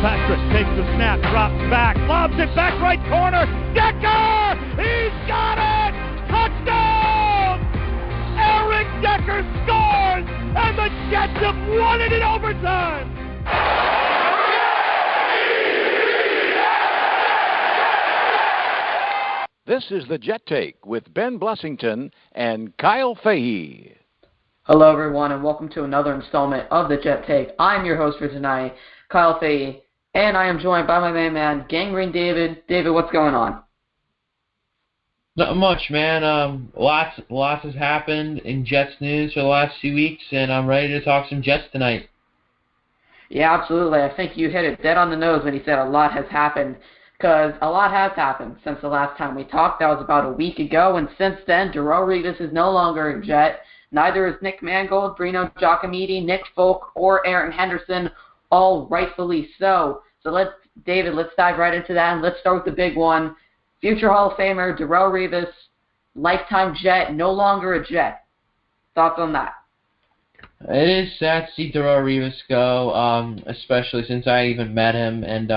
Fitzpatrick takes the snap, drops back, lobs it back right corner. Decker! He's got it! Touchdown! Eric Decker scores! And the Jets have won it in overtime! This is the Jet Take with Ben Blessington and Kyle Fahey. Hello, everyone, and welcome to another installment of the Jet Take. I'm your host for tonight, Kyle Fahey, and I am joined by my main man, Gangrene David. David, what's going on? Not much, man. Lots has happened in Jets news for the last few weeks, and I'm ready to talk some Jets tonight. Yeah, absolutely. I think you hit it dead on the nose when you said a lot has happened, because a lot has happened since the last time we talked. That was about a week ago, and since then, Darrelle Revis is no longer a Jet. Neither is Nick Mangold, Bruno Giacometti, Nick Folk, or Aaron Henderson, all rightfully so. So let's dive right into that, and let's start with the big one. Future Hall of Famer, Darrelle Revis, lifetime Jet, no longer a Jet. Thoughts on that? It is sad to see Darrelle Revis go, especially since I even met him, and,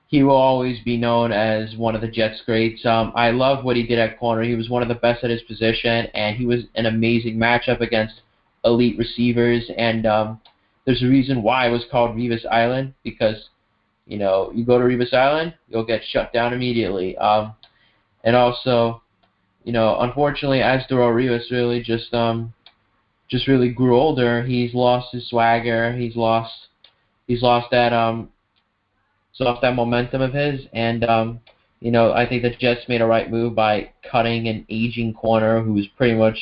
he will always be known as one of the Jets' greats. I love what he did at corner. He was one of the best at his position, and he was an amazing matchup against elite receivers. And there's a reason why it was called Revis Island, because, you go to Revis Island, you'll get shut down immediately. And also, unfortunately, as Darrelle Revis really just really grew older, he's lost his swagger. He's lost that momentum of his, and I think the Jets made a right move by cutting an aging corner who's pretty much,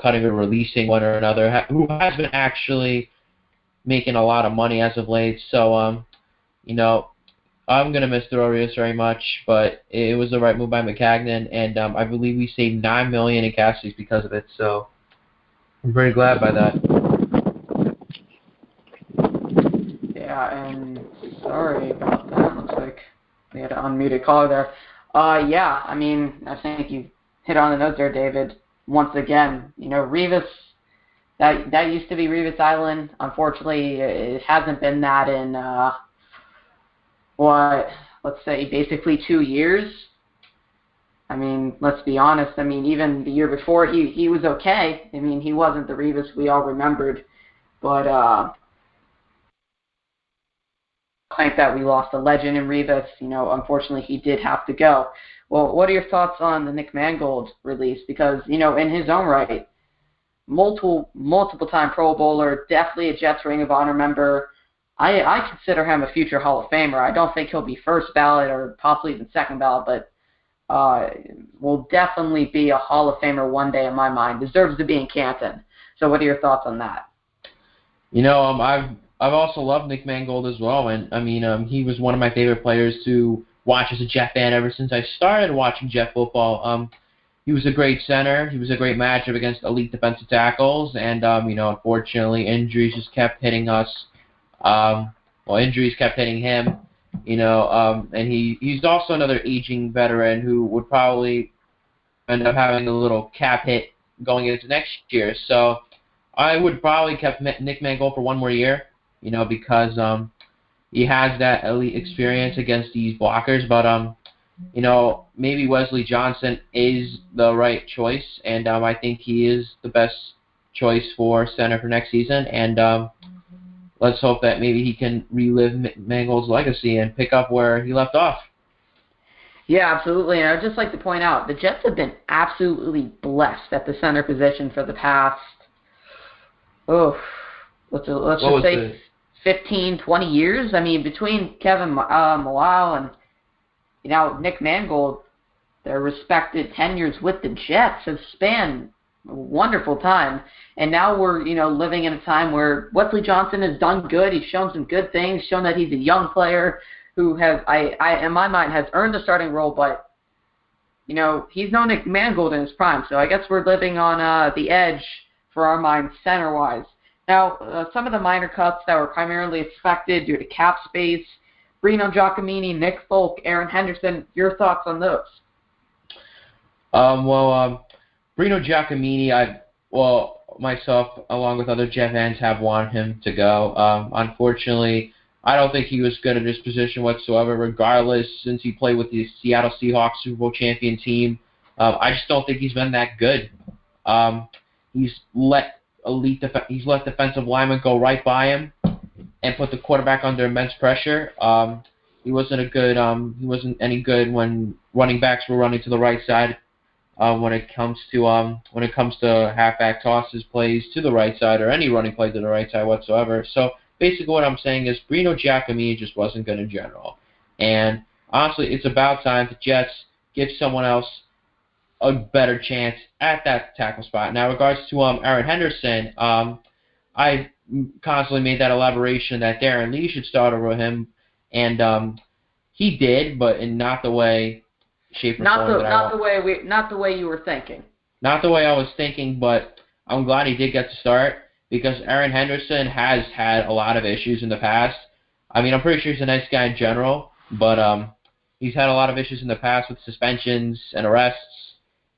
cutting or releasing one or another, who has been actually making a lot of money as of late. So, I'm going to miss Darrelle Revis very much, but it was the right move by McCagnon, and I believe we saved $9 million in cap space because of it, so I'm very glad by that. Yeah, and sorry about that. Looks like we had an unmuted caller there. I think you hit on the nose there, David. Once again, Revis, that used to be Revis Island. Unfortunately, it hasn't been that in, let's say basically 2 years. I mean, let's be honest. I mean, even the year before, he was okay. I mean, he wasn't the Revis we all remembered. But I think that we lost a legend in Revis. Unfortunately, he did have to go. Well, what are your thoughts on the Nick Mangold release? Because, in his own right, multiple-time Pro Bowler, definitely a Jets Ring of Honor member. I consider him a future Hall of Famer. I don't think he'll be first ballot or possibly even second ballot, but will definitely be a Hall of Famer one day in my mind. Deserves to be in Canton. So what are your thoughts on that? I've also loved Nick Mangold as well, and he was one of my favorite players to watch as a Jet fan ever since I started watching Jet football. He was a great center. He was a great matchup against elite defensive tackles, and unfortunately, injuries just kept hitting us. Injuries kept hitting him. And he's also another aging veteran who would probably end up having a little cap hit going into next year. So I would probably kept Nick Mangold for one more year, because he has that elite experience against these blockers. But maybe Wesley Johnson is the right choice, and I think he is the best choice for center for next season. And let's hope that maybe he can relive Mangold's legacy and pick up where he left off. Yeah, absolutely. And I'd just like to point out, the Jets have been absolutely blessed at the center position for the past, let's just say 15, 20 years. I mean, between Kevin Malal and Nick Mangold, their respected tenures with the Jets have spanned a wonderful time. And now we're, living in a time where Wesley Johnson has done good. He's shown some good things, shown that he's a young player who has, in my mind, has earned a starting role, but, he's no Nick Mangold in his prime. So I guess we're living on the edge for our minds center-wise. Now, some of the minor cuts that were primarily expected due to cap space, Bruno Giacometti, Nick Folk, Aaron Henderson, your thoughts on those? Bruno Giacometti, myself, along with other Jet fans, have wanted him to go. Unfortunately, I don't think he was good at his position whatsoever, regardless, since he played with the Seattle Seahawks Super Bowl champion team. I just don't think he's been that good. He's let defensive linemen go right by him and put the quarterback under immense pressure. He wasn't any good when running backs were running to the right side. When it comes to halfback tosses, plays to the right side, or any running play to the right side whatsoever. So basically, what I'm saying is Bruno Giacomini just wasn't good in general. And honestly, it's about time the Jets give someone else a better chance at that tackle spot. Now, in regards to Aaron Henderson, I constantly made that elaboration that Darren Lee should start over him, and he did, but in not the way, shape, or form not the way you were thinking. Not the way I was thinking, but I'm glad he did get to start because Aaron Henderson has had a lot of issues in the past. I mean, I'm pretty sure he's a nice guy in general, but he's had a lot of issues in the past with suspensions and arrests.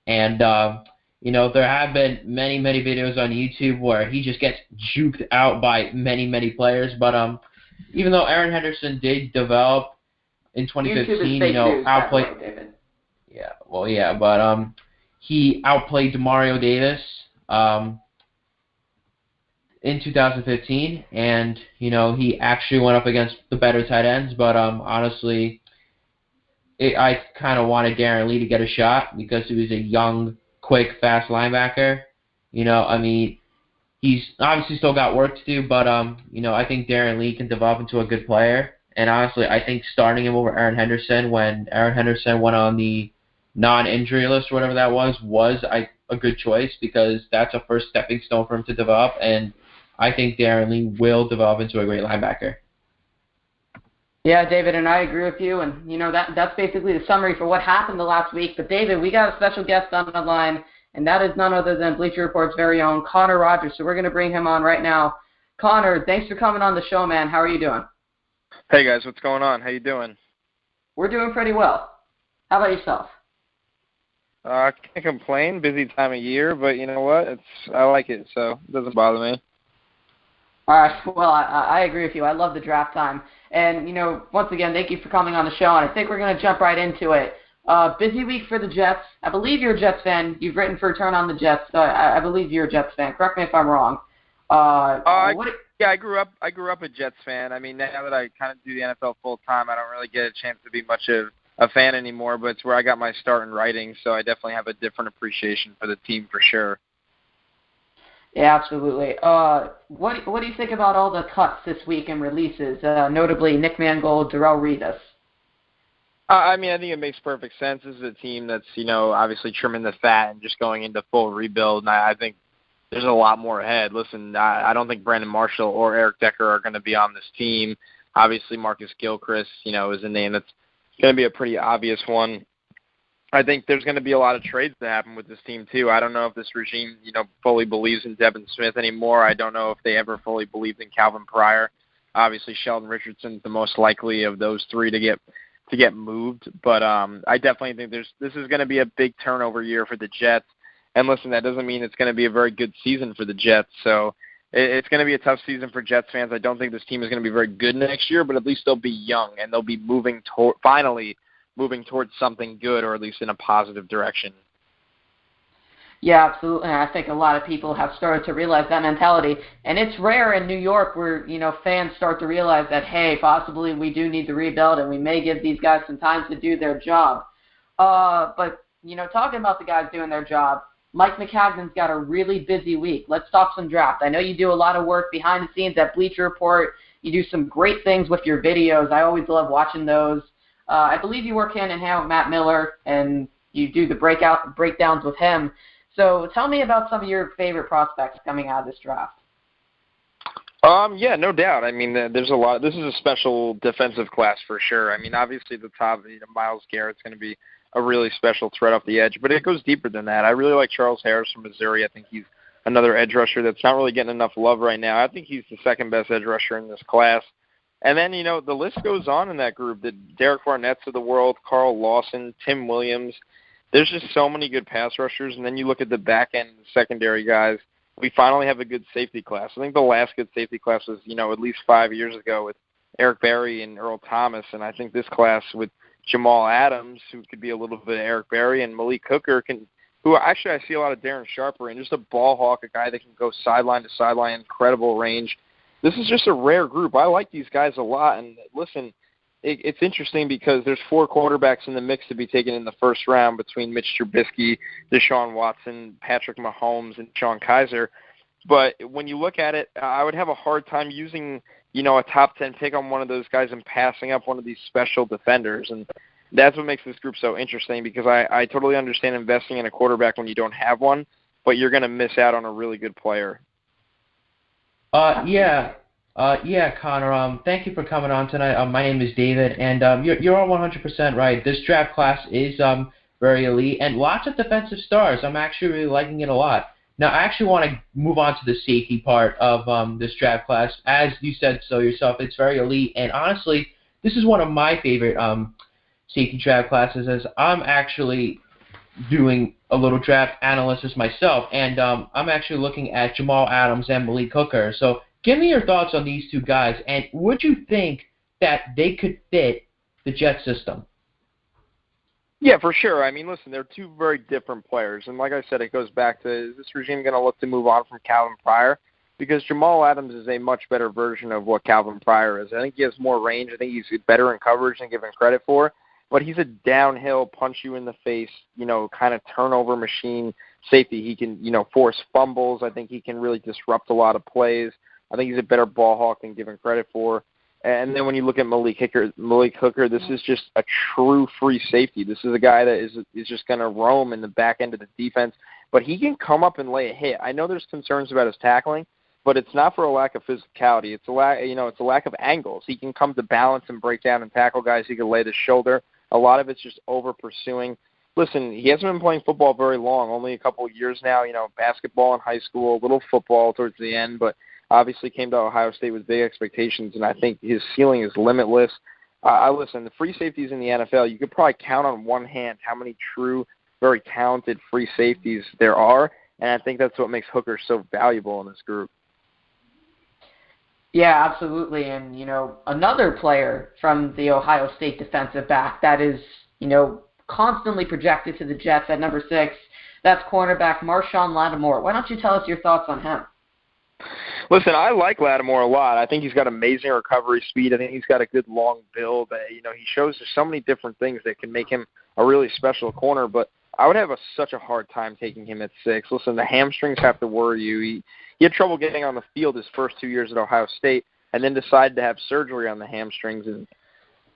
And, there have been many, many videos on YouTube where he just gets juked out by many, many players. But even though Aaron Henderson did develop in 2015, outplayed. David. Yeah, but he outplayed Demario Davis in 2015, and he actually went up against the better tight ends. But honestly, I kind of wanted Darren Lee to get a shot because he was a young, quick, fast linebacker. He's obviously still got work to do, but I think Darren Lee can develop into a good player. And honestly, I think starting him over Aaron Henderson when Aaron Henderson went on the non-injury list or whatever that was a good choice because that's a first stepping stone for him to develop, and I think Darren Lee will develop into a great linebacker. Yeah, David, and I agree with you, and that's basically the summary for what happened the last week. But David, we got a special guest on the line, and that is none other than Bleacher Report's very own Connor Rodgers. So we're going to bring him on right now. Connor, thanks for coming on the show, man. How are you doing? Hey guys, what's going on? How you doing? We're doing pretty well. How about yourself? I can't complain. Busy time of year, but you know what? I like it, so it doesn't bother me. All right. Well, I agree with you. I love the draft time. And, once again, thank you for coming on the show, and I think we're going to jump right into it. Busy week for the Jets. I believe you're a Jets fan. You've written for Turn on the Jets. So I believe you're a Jets fan. Correct me if I'm wrong. Yeah, I grew up a Jets fan. I mean, now that I kind of do the NFL full time, I don't really get a chance to be much of a fan anymore, but it's where I got my start in writing, so I definitely have a different appreciation for the team for sure. Yeah, absolutely. What do you think about all the cuts this week and releases, notably Nick Mangold, Darrelle Revis? I think it makes perfect sense. This is a team that's, obviously trimming the fat and just going into full rebuild, and I think there's a lot more ahead. Listen, I don't think Brandon Marshall or Eric Decker are going to be on this team. Obviously, Marcus Gilchrist, is a name that's going to be a pretty obvious one. I think there's going to be a lot of trades that happen with this team, too. I don't know if this regime, fully believes in Devin Smith anymore. I don't know if they ever fully believed in Calvin Pryor. Obviously, Sheldon Richardson's the most likely of those three to get moved. But I definitely think this is going to be a big turnover year for the Jets. And listen, that doesn't mean it's going to be a very good season for the Jets. So it's going to be a tough season for Jets fans. I don't think this team is going to be very good next year, but at least they'll be young and they'll be finally moving towards something good, or at least in a positive direction. Yeah, absolutely. I think a lot of people have started to realize that mentality. And it's rare in New York where, fans start to realize that, hey, possibly we do need to rebuild and we may give these guys some time to do their job. But, talking about the guys doing their job, Mike McCagnon's got a really busy week. Let's talk some draft. I know you do a lot of work behind the scenes at Bleacher Report. You do some great things with your videos. I always love watching those. I believe you work hand in hand with Matt Miller, and you do the breakdowns with him. So tell me about some of your favorite prospects coming out of this draft. Yeah, no doubt. I mean, there's a lot. This is a special defensive class for sure. I mean, obviously the top, Myles Garrett's going to be a really special threat off the edge, but it goes deeper than that. I really like Charles Harris from Missouri. I think he's another edge rusher that's not really getting enough love right now. I think he's the second best edge rusher in this class. And then, the list goes on in that group. The Derek Barnett's of the world, Carl Lawson, Tim Williams. There's just so many good pass rushers. And then you look at the back end secondary guys. We finally have a good safety class. I think the last good safety class was, at least 5 years ago with Eric Berry and Earl Thomas, and I think this class with Jamal Adams, who could be a little bit of Eric Berry, and Malik Hooker, who actually I see a lot of Darren Sharper in, just a ball hawk, a guy that can go sideline to sideline, incredible range. This is just a rare group. I like these guys a lot, and listen, it's interesting because there's 4 quarterbacks in the mix to be taken in the first round between Mitch Trubisky, Deshaun Watson, Patrick Mahomes, and Sean Kaiser. But when you look at it, I would have a hard time using, a top 10 pick on one of those guys and passing up one of these special defenders. And that's what makes this group so interesting, because I totally understand investing in a quarterback when you don't have one, but you're going to miss out on a really good player. Yeah, Connor. Thank you for coming on tonight. My name is David, and you're all 100% right. This draft class is very elite, and lots of defensive stars. I'm actually really liking it a lot. Now, I actually want to move on to the safety part of this draft class. As you said so yourself, it's very elite, and honestly, this is one of my favorite safety draft classes, as I'm actually doing a little draft analysis myself, and I'm actually looking at Jamal Adams and Malik Hooker. So give me your thoughts on these two guys, and would you think that they could fit the Jet system? Yeah, for sure. I mean, listen, they're two very different players. And like I said, it goes back to, is this regime going to look to move on from Calvin Pryor? Because Jamal Adams is a much better version of what Calvin Pryor is. I think he has more range. I think he's better in coverage than given credit for. But he's a downhill, punch you in the face, kind of turnover machine safety. He can, force fumbles. I think he can really disrupt a lot of plays. I think he's a better ball hawk than given credit for. And then when you look at Malik Hooker, this is just a true free safety. This is a guy that is just going to roam in the back end of the defense. But he can come up and lay a hit. I know there's concerns about his tackling, but it's not for a lack of physicality. It's a lack of angles. He can come to balance and break down and tackle guys. He can lay the shoulder. A lot of it's just over pursuing. Listen, he hasn't been playing football very long, only a couple of years now. Basketball in high school, a little football towards the end, but obviously came to Ohio State with big expectations, and I think his ceiling is limitless. Listen, the free safeties in the NFL, you could probably count on one hand how many true, very talented free safeties there are, and I think that's what makes Hooker so valuable in this group. Yeah, absolutely. And, another player from the Ohio State defensive back that is, constantly projected to the Jets at number 6, that's cornerback Marshawn Lattimore. Why don't you tell us your thoughts on him? Listen, I like Lattimore a lot. I think he's got amazing recovery speed. I think he's got a good long build. He shows there's so many different things that can make him a really special corner, but I would have such a hard time taking him at 6. Listen, the hamstrings have to worry you. He had trouble getting on the field his first 2 years at Ohio State and then decided to have surgery on the hamstrings. And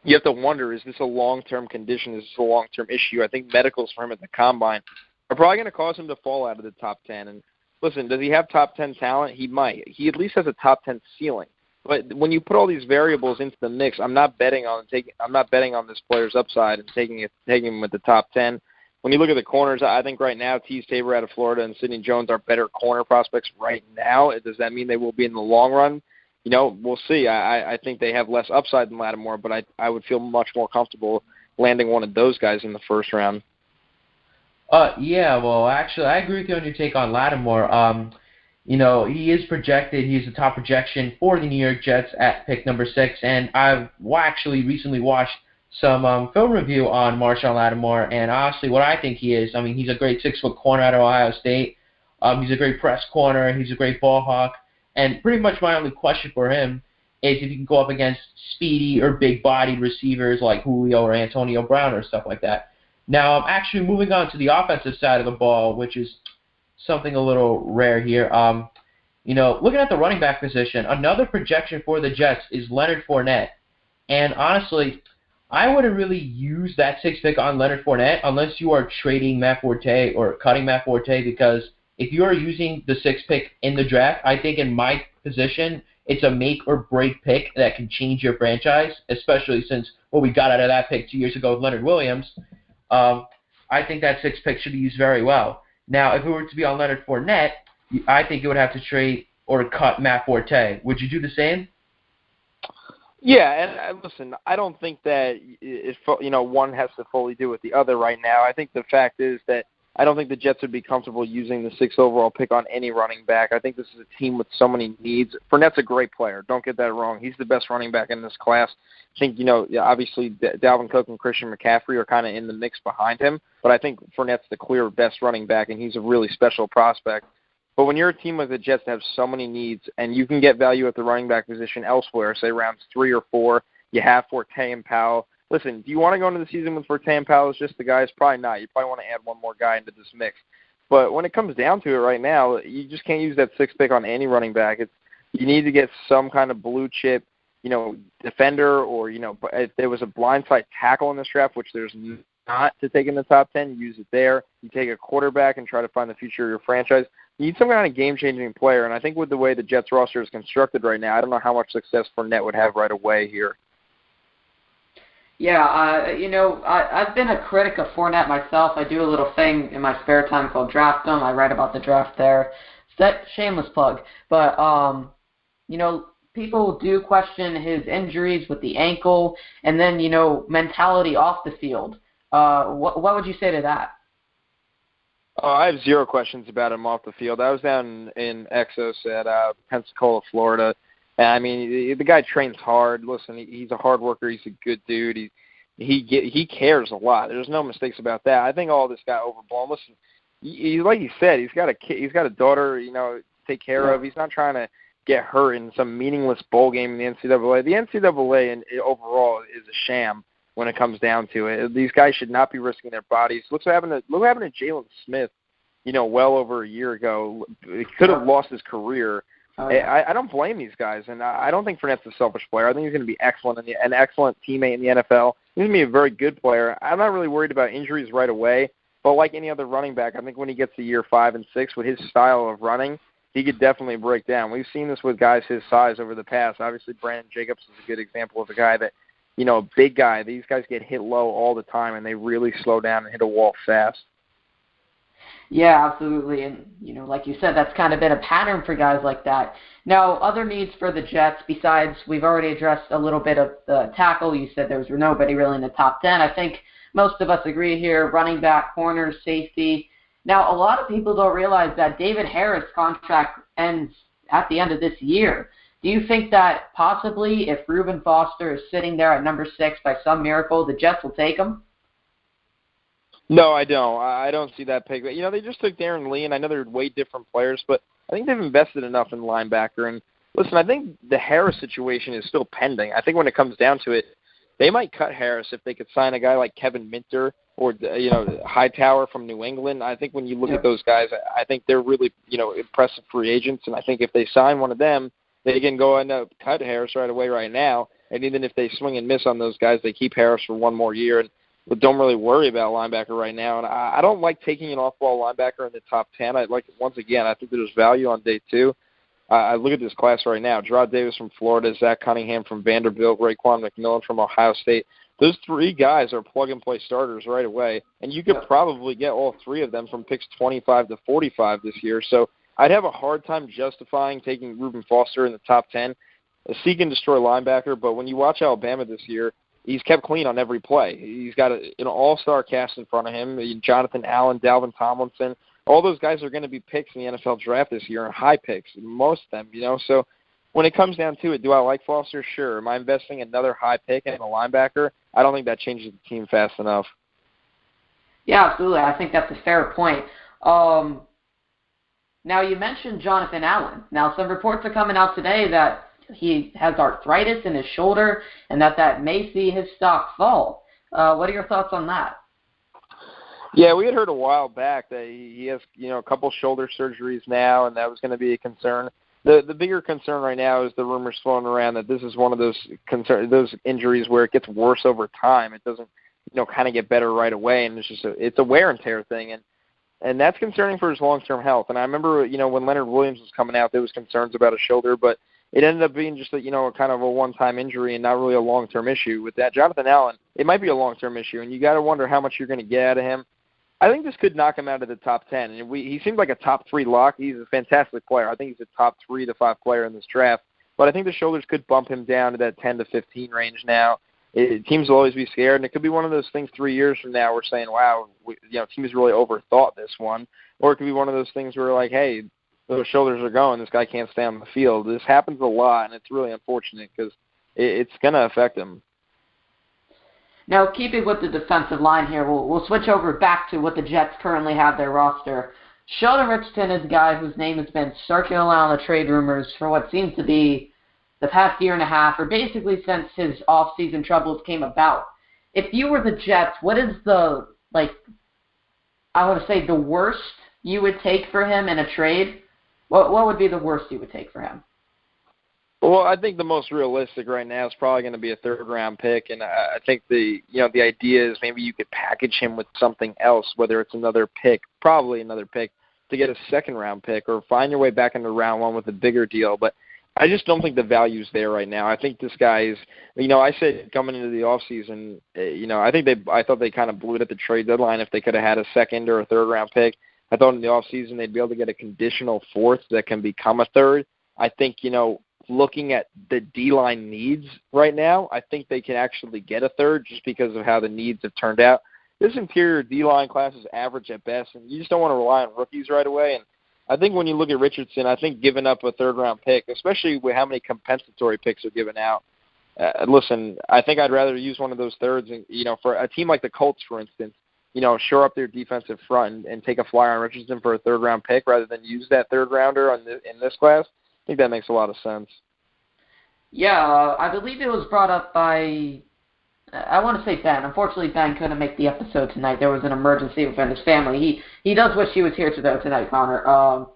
you have to wonder, is this a long-term condition? Is this a long-term issue? I think medicals for him at the Combine are probably going to cause him to fall out of the top 10. And listen, does he have top 10 talent? He might. He at least has a top 10 ceiling. But when you put all these variables into the mix, I'm not betting on this player's upside and taking him with the top 10. When you look at the corners, I think right now Teez Tabor out of Florida and Sidney Jones are better corner prospects right now. Does that mean they will be in the long run? We'll see. I think they have less upside than Lattimore, but I would feel much more comfortable landing one of those guys in the first round. Yeah, well, actually, I agree with you on your take on Lattimore. He is projected. He's the top projection for the New York Jets at pick number 6, and I've actually recently watched some film review on Marshawn Lattimore, and honestly, what I think he is, he's a great 6-foot corner out of Ohio State. He's a great press corner. He's a great ball hawk, and pretty much my only question for him is if he can go up against speedy or big-bodied receivers like Julio or Antonio Brown or stuff like that. Now, I'm actually moving on to the offensive side of the ball, which is something a little rare here. Looking at the running back position, another projection for the Jets is Leonard Fournette. And honestly, I wouldn't really use that 6th pick on Leonard Fournette unless you are trading Matt Forte or cutting Matt Forte, because if you are using the 6th pick in the draft, I think in my position, it's a make or break pick that can change your franchise, especially since what we got out of that pick 2 years ago with Leonard Williams. I think that 6th pick should be used very well. Now, if it were to be on Leonard Fournette, I think you would have to trade or cut Matt Forte. Would you do the same? Yeah, and listen, I don't think that one has to fully do with the other right now. I think the fact is that I don't think the Jets would be comfortable using the 6th overall pick on any running back. I think this is a team with so many needs. Fournette's a great player. Don't get that wrong. He's the best running back in this class. I think, obviously Dalvin Cook and Christian McCaffrey are kind of in the mix behind him, but I think Fournette's the clear best running back, and he's a really special prospect. But when you're a team like the Jets that have so many needs, and you can get value at the running back position elsewhere, say rounds 3 or 4, you have Forte and Powell. Listen, do you want to go into the season with Forte and Powell as just the guys? Probably not. You probably want to add one more guy into this mix. But when it comes down to it right now, you just can't use that 6th pick on any running back. You need to get some kind of blue chip, defender, or, if there was a blindside tackle in this draft, which there's not to take in the top 10, use it there. You take a quarterback and try to find the future of your franchise. You need some kind of game-changing player, and I think with the way the Jets roster is constructed right now, I don't know how much success Fournette would have right away here. Yeah, I've been a critic of Fournette myself. I do a little thing in my spare time called Draft 'Em. I write about the draft there. Shameless plug. But, people do question his injuries with the ankle and then, mentality off the field. What would you say to that? I have zero questions about him off the field. I was down in Exos at Pensacola, Florida. I mean, the guy trains hard. Listen, he's a hard worker. He's a good dude. He cares a lot. There's no mistakes about that. I think all this got overblown. Listen, he like you said, he's got a kid, he's got a daughter, to take care of. He's not trying to get hurt in some meaningless bowl game in the NCAA. The NCAA overall is a sham when it comes down to it. These guys should not be risking their bodies. Look what happened to Jalen Smith, well over a year ago. He could have lost his career. I don't blame these guys, and I don't think Fournette's a selfish player. I think he's going to be excellent, an excellent teammate in the NFL. He's going to be a very good player. I'm not really worried about injuries right away, but like any other running back, I think when he gets to year 5 and 6 with his style of running, he could definitely break down. We've seen this with guys his size over the past. Obviously, Brandon Jacobs is a good example of a guy that, a big guy. These guys get hit low all the time, and they really slow down and hit a wall fast. Yeah, absolutely. And, like you said, that's kind of been a pattern for guys like that. Now, other needs for the Jets, besides we've already addressed a little bit of the tackle. You said there was nobody really in the top 10. I think most of us agree here, running back, corner, safety. Now, a lot of people don't realize that David Harris' contract ends at the end of this year. Do you think that possibly if Reuben Foster is sitting there at number 6 by some miracle, the Jets will take him? No, I don't. I don't see that pick. They just took Darren Lee, and I know they're way different players, but I think they've invested enough in linebacker. And listen, I think the Harris situation is still pending. I think when it comes down to it, they might cut Harris if they could sign a guy like Kevin Minter or, Hightower from New England. I think when you look at those guys, I think they're really, impressive free agents. And I think if they sign one of them, they can go and cut Harris right away right now. And even if they swing and miss on those guys, they keep Harris for one more year. And but don't really worry about linebacker right now. And I don't like taking an off-ball linebacker in the top 10. I think there's value on day 2. I look at this class right now. Gerard Davis from Florida, Zach Cunningham from Vanderbilt, Raekwon McMillan from Ohio State. Those 3 guys are plug-and-play starters right away, and you could probably get all 3 of them from picks 25 to 45 this year. So I'd have a hard time justifying taking Reuben Foster in the top 10. A seek and destroy linebacker, but when you watch Alabama this year, he's kept clean on every play. He's got an all-star cast in front of him. Jonathan Allen, Dalvin Tomlinson, all those guys are going to be picks in the NFL draft this year, and high picks, most of them, So when it comes down to it, do I like Foster? Sure. Am I investing another high pick in a linebacker? I don't think that changes the team fast enough. Yeah, absolutely. I think that's a fair point. Now, you mentioned Jonathan Allen. Now, some reports are coming out today that he has arthritis in his shoulder and that may see his stock fall. What are your thoughts on that? Yeah, we had heard a while back that he has, a couple shoulder surgeries now, and that was going to be a concern. The bigger concern right now is the rumors floating around that this is one of those injuries where it gets worse over time. It doesn't, kind of get better right away, and it's a wear and tear thing, and that's concerning for his long-term health. And I remember, when Leonard Williams was coming out, there was concerns about his shoulder, but it ended up being just kind of a one-time injury and not really a long-term issue. With that, Jonathan Allen, it might be a long-term issue, and you got to wonder how much you're going to get out of him. I think this could knock him out of the top 10. And he seemed like a top 3 lock. He's a fantastic player. I think he's a top 3 to 5 player in this draft. But I think the shoulders could bump him down to that 10 to 15 range now. teams will always be scared, and it could be one of those things 3 years from now we're saying, wow, teams really overthought this one. Or it could be one of those things where we're like, hey, those shoulders are going, this guy can't stay on the field. This happens a lot, and it's really unfortunate because it's going to affect him. Now, keeping with the defensive line here, we'll switch over back to what the Jets currently have their roster. Sheldon Richardson is a guy whose name has been circulating around the trade rumors for what seems to be the past year and a half, or basically since his off-season troubles came about. If you were the Jets, what is the, I want to say the worst you would take for him in a trade? What would be the worst you would take for him? Well, I think the most realistic right now is probably going to be a third-round pick, and I think the idea is maybe you could package him with something else, whether it's another pick, probably another pick, to get a second-round pick, or find your way back into round one with a bigger deal. But I just don't think the value's there right now. I think this guy is, I said coming into the offseason, I thought they kind of blew it at the trade deadline if they could have had a second or a third-round pick. I thought in the offseason they'd be able to get a conditional fourth that can become a third. I think, looking at the D-line needs right now, I think they can actually get a third just because of how the needs have turned out. This interior D-line class is average at best, and you just don't want to rely on rookies right away. And I think when you look at Richardson, I think giving up a third-round pick, especially with how many compensatory picks are given out, listen, I think I'd rather use one of those thirds. And, for a team like the Colts, for instance, shore up their defensive front and take a flyer on Richardson for a third-round pick rather than use that third-rounder in this class. I think that makes a lot of sense. Yeah, I believe it was brought up by, I want to say Ben. Unfortunately, Ben couldn't make the episode tonight. There was an emergency within his family. He does wish he was here tonight, Connor.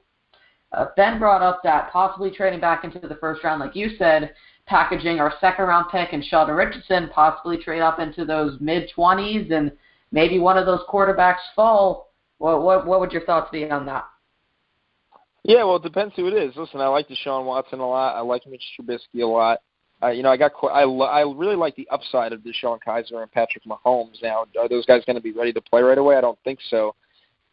Ben brought up that possibly trading back into the first round, like you said, packaging our second-round pick and Sheldon Richardson, possibly trade up into those mid-20s, and maybe one of those quarterbacks fall. What would your thoughts be on that? Yeah, well, it depends who it is. Listen, I like Deshaun Watson a lot. I like Mitch Trubisky a lot. I really like the upside of Deshaun Kaiser and Patrick Mahomes. Now, are those guys going to be ready to play right away? I don't think so.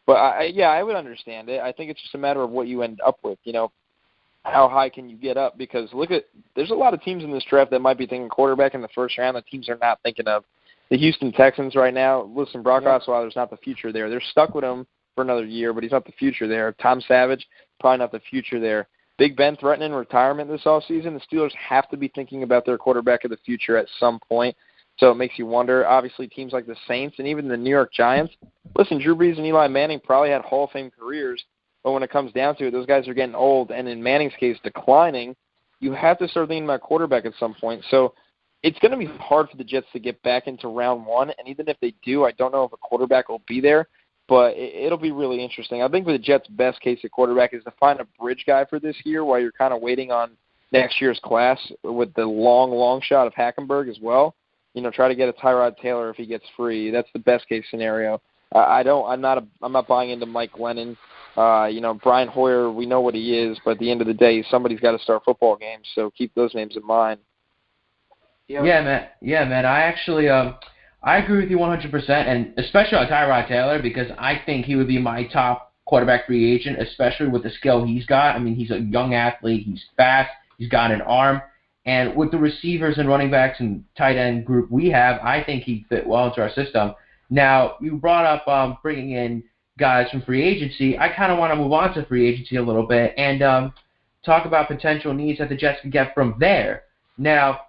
But I would understand it. I think it's just a matter of what you end up with. How high can you get up? Because there's a lot of teams in this draft that might be thinking quarterback in the first round that teams are not thinking of. The Houston Texans right now. Listen, Brock Osweiler's not the future there. They're stuck with him for another year, but he's not the future there. Tom Savage, probably not the future there. Big Ben threatening retirement this offseason. The Steelers have to be thinking about their quarterback of the future at some point, so it makes you wonder. Obviously, teams like the Saints and even the New York Giants, listen, Drew Brees and Eli Manning probably had Hall of Fame careers, but when it comes down to it, those guys are getting old, and in Manning's case, declining. You have to start thinking about quarterback at some point. So it's going to be hard for the Jets to get back into round one, and even if they do, I don't know if a quarterback will be there. But it'll be really interesting. I think for the Jets' best case at quarterback is to find a bridge guy for this year while you're kind of waiting on next year's class with the long shot of Hackenberg as well. Try to get a Tyrod Taylor if he gets free. That's the best case scenario. I'm not buying into Mike Glennon. Brian Hoyer, we know what he is, but at the end of the day, somebody's got to start football games. So keep those names in mind. Yeah, man. I actually I agree with you 100%, and especially on Tyrod Taylor, because I think he would be my top quarterback free agent, especially with the skill he's got. I mean, he's a young athlete. He's fast. He's got an arm. And with the receivers and running backs and tight end group we have, I think he'd fit well into our system. Now, you brought up bringing in guys from free agency. I kind of want to move on to free agency a little bit and talk about potential needs that the Jets can get from there. Now,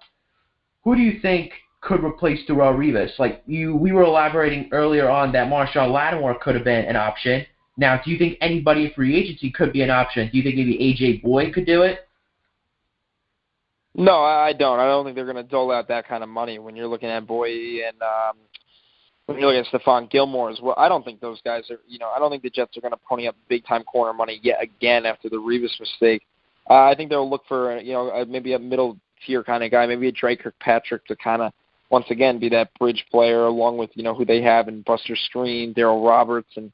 who do you think could replace Darrelle Revis? We were elaborating earlier on that Marshawn Lattimore could have been an option. Now, do you think anybody in free agency could be an option? Do you think maybe A.J. Boyd could do it? No, I don't. I don't think they're going to dole out that kind of money when you're looking at Boyd and when you're looking at Stephon Gilmore as well. I don't think those guys are, I don't think the Jets are going to pony up big-time corner money yet again after the Revis mistake. I think they'll look for, maybe a middle-tier kind of guy, maybe a Drake Kirkpatrick to kind of, once again, be that bridge player along with, who they have in Buster Skrine, Darryl Roberts, and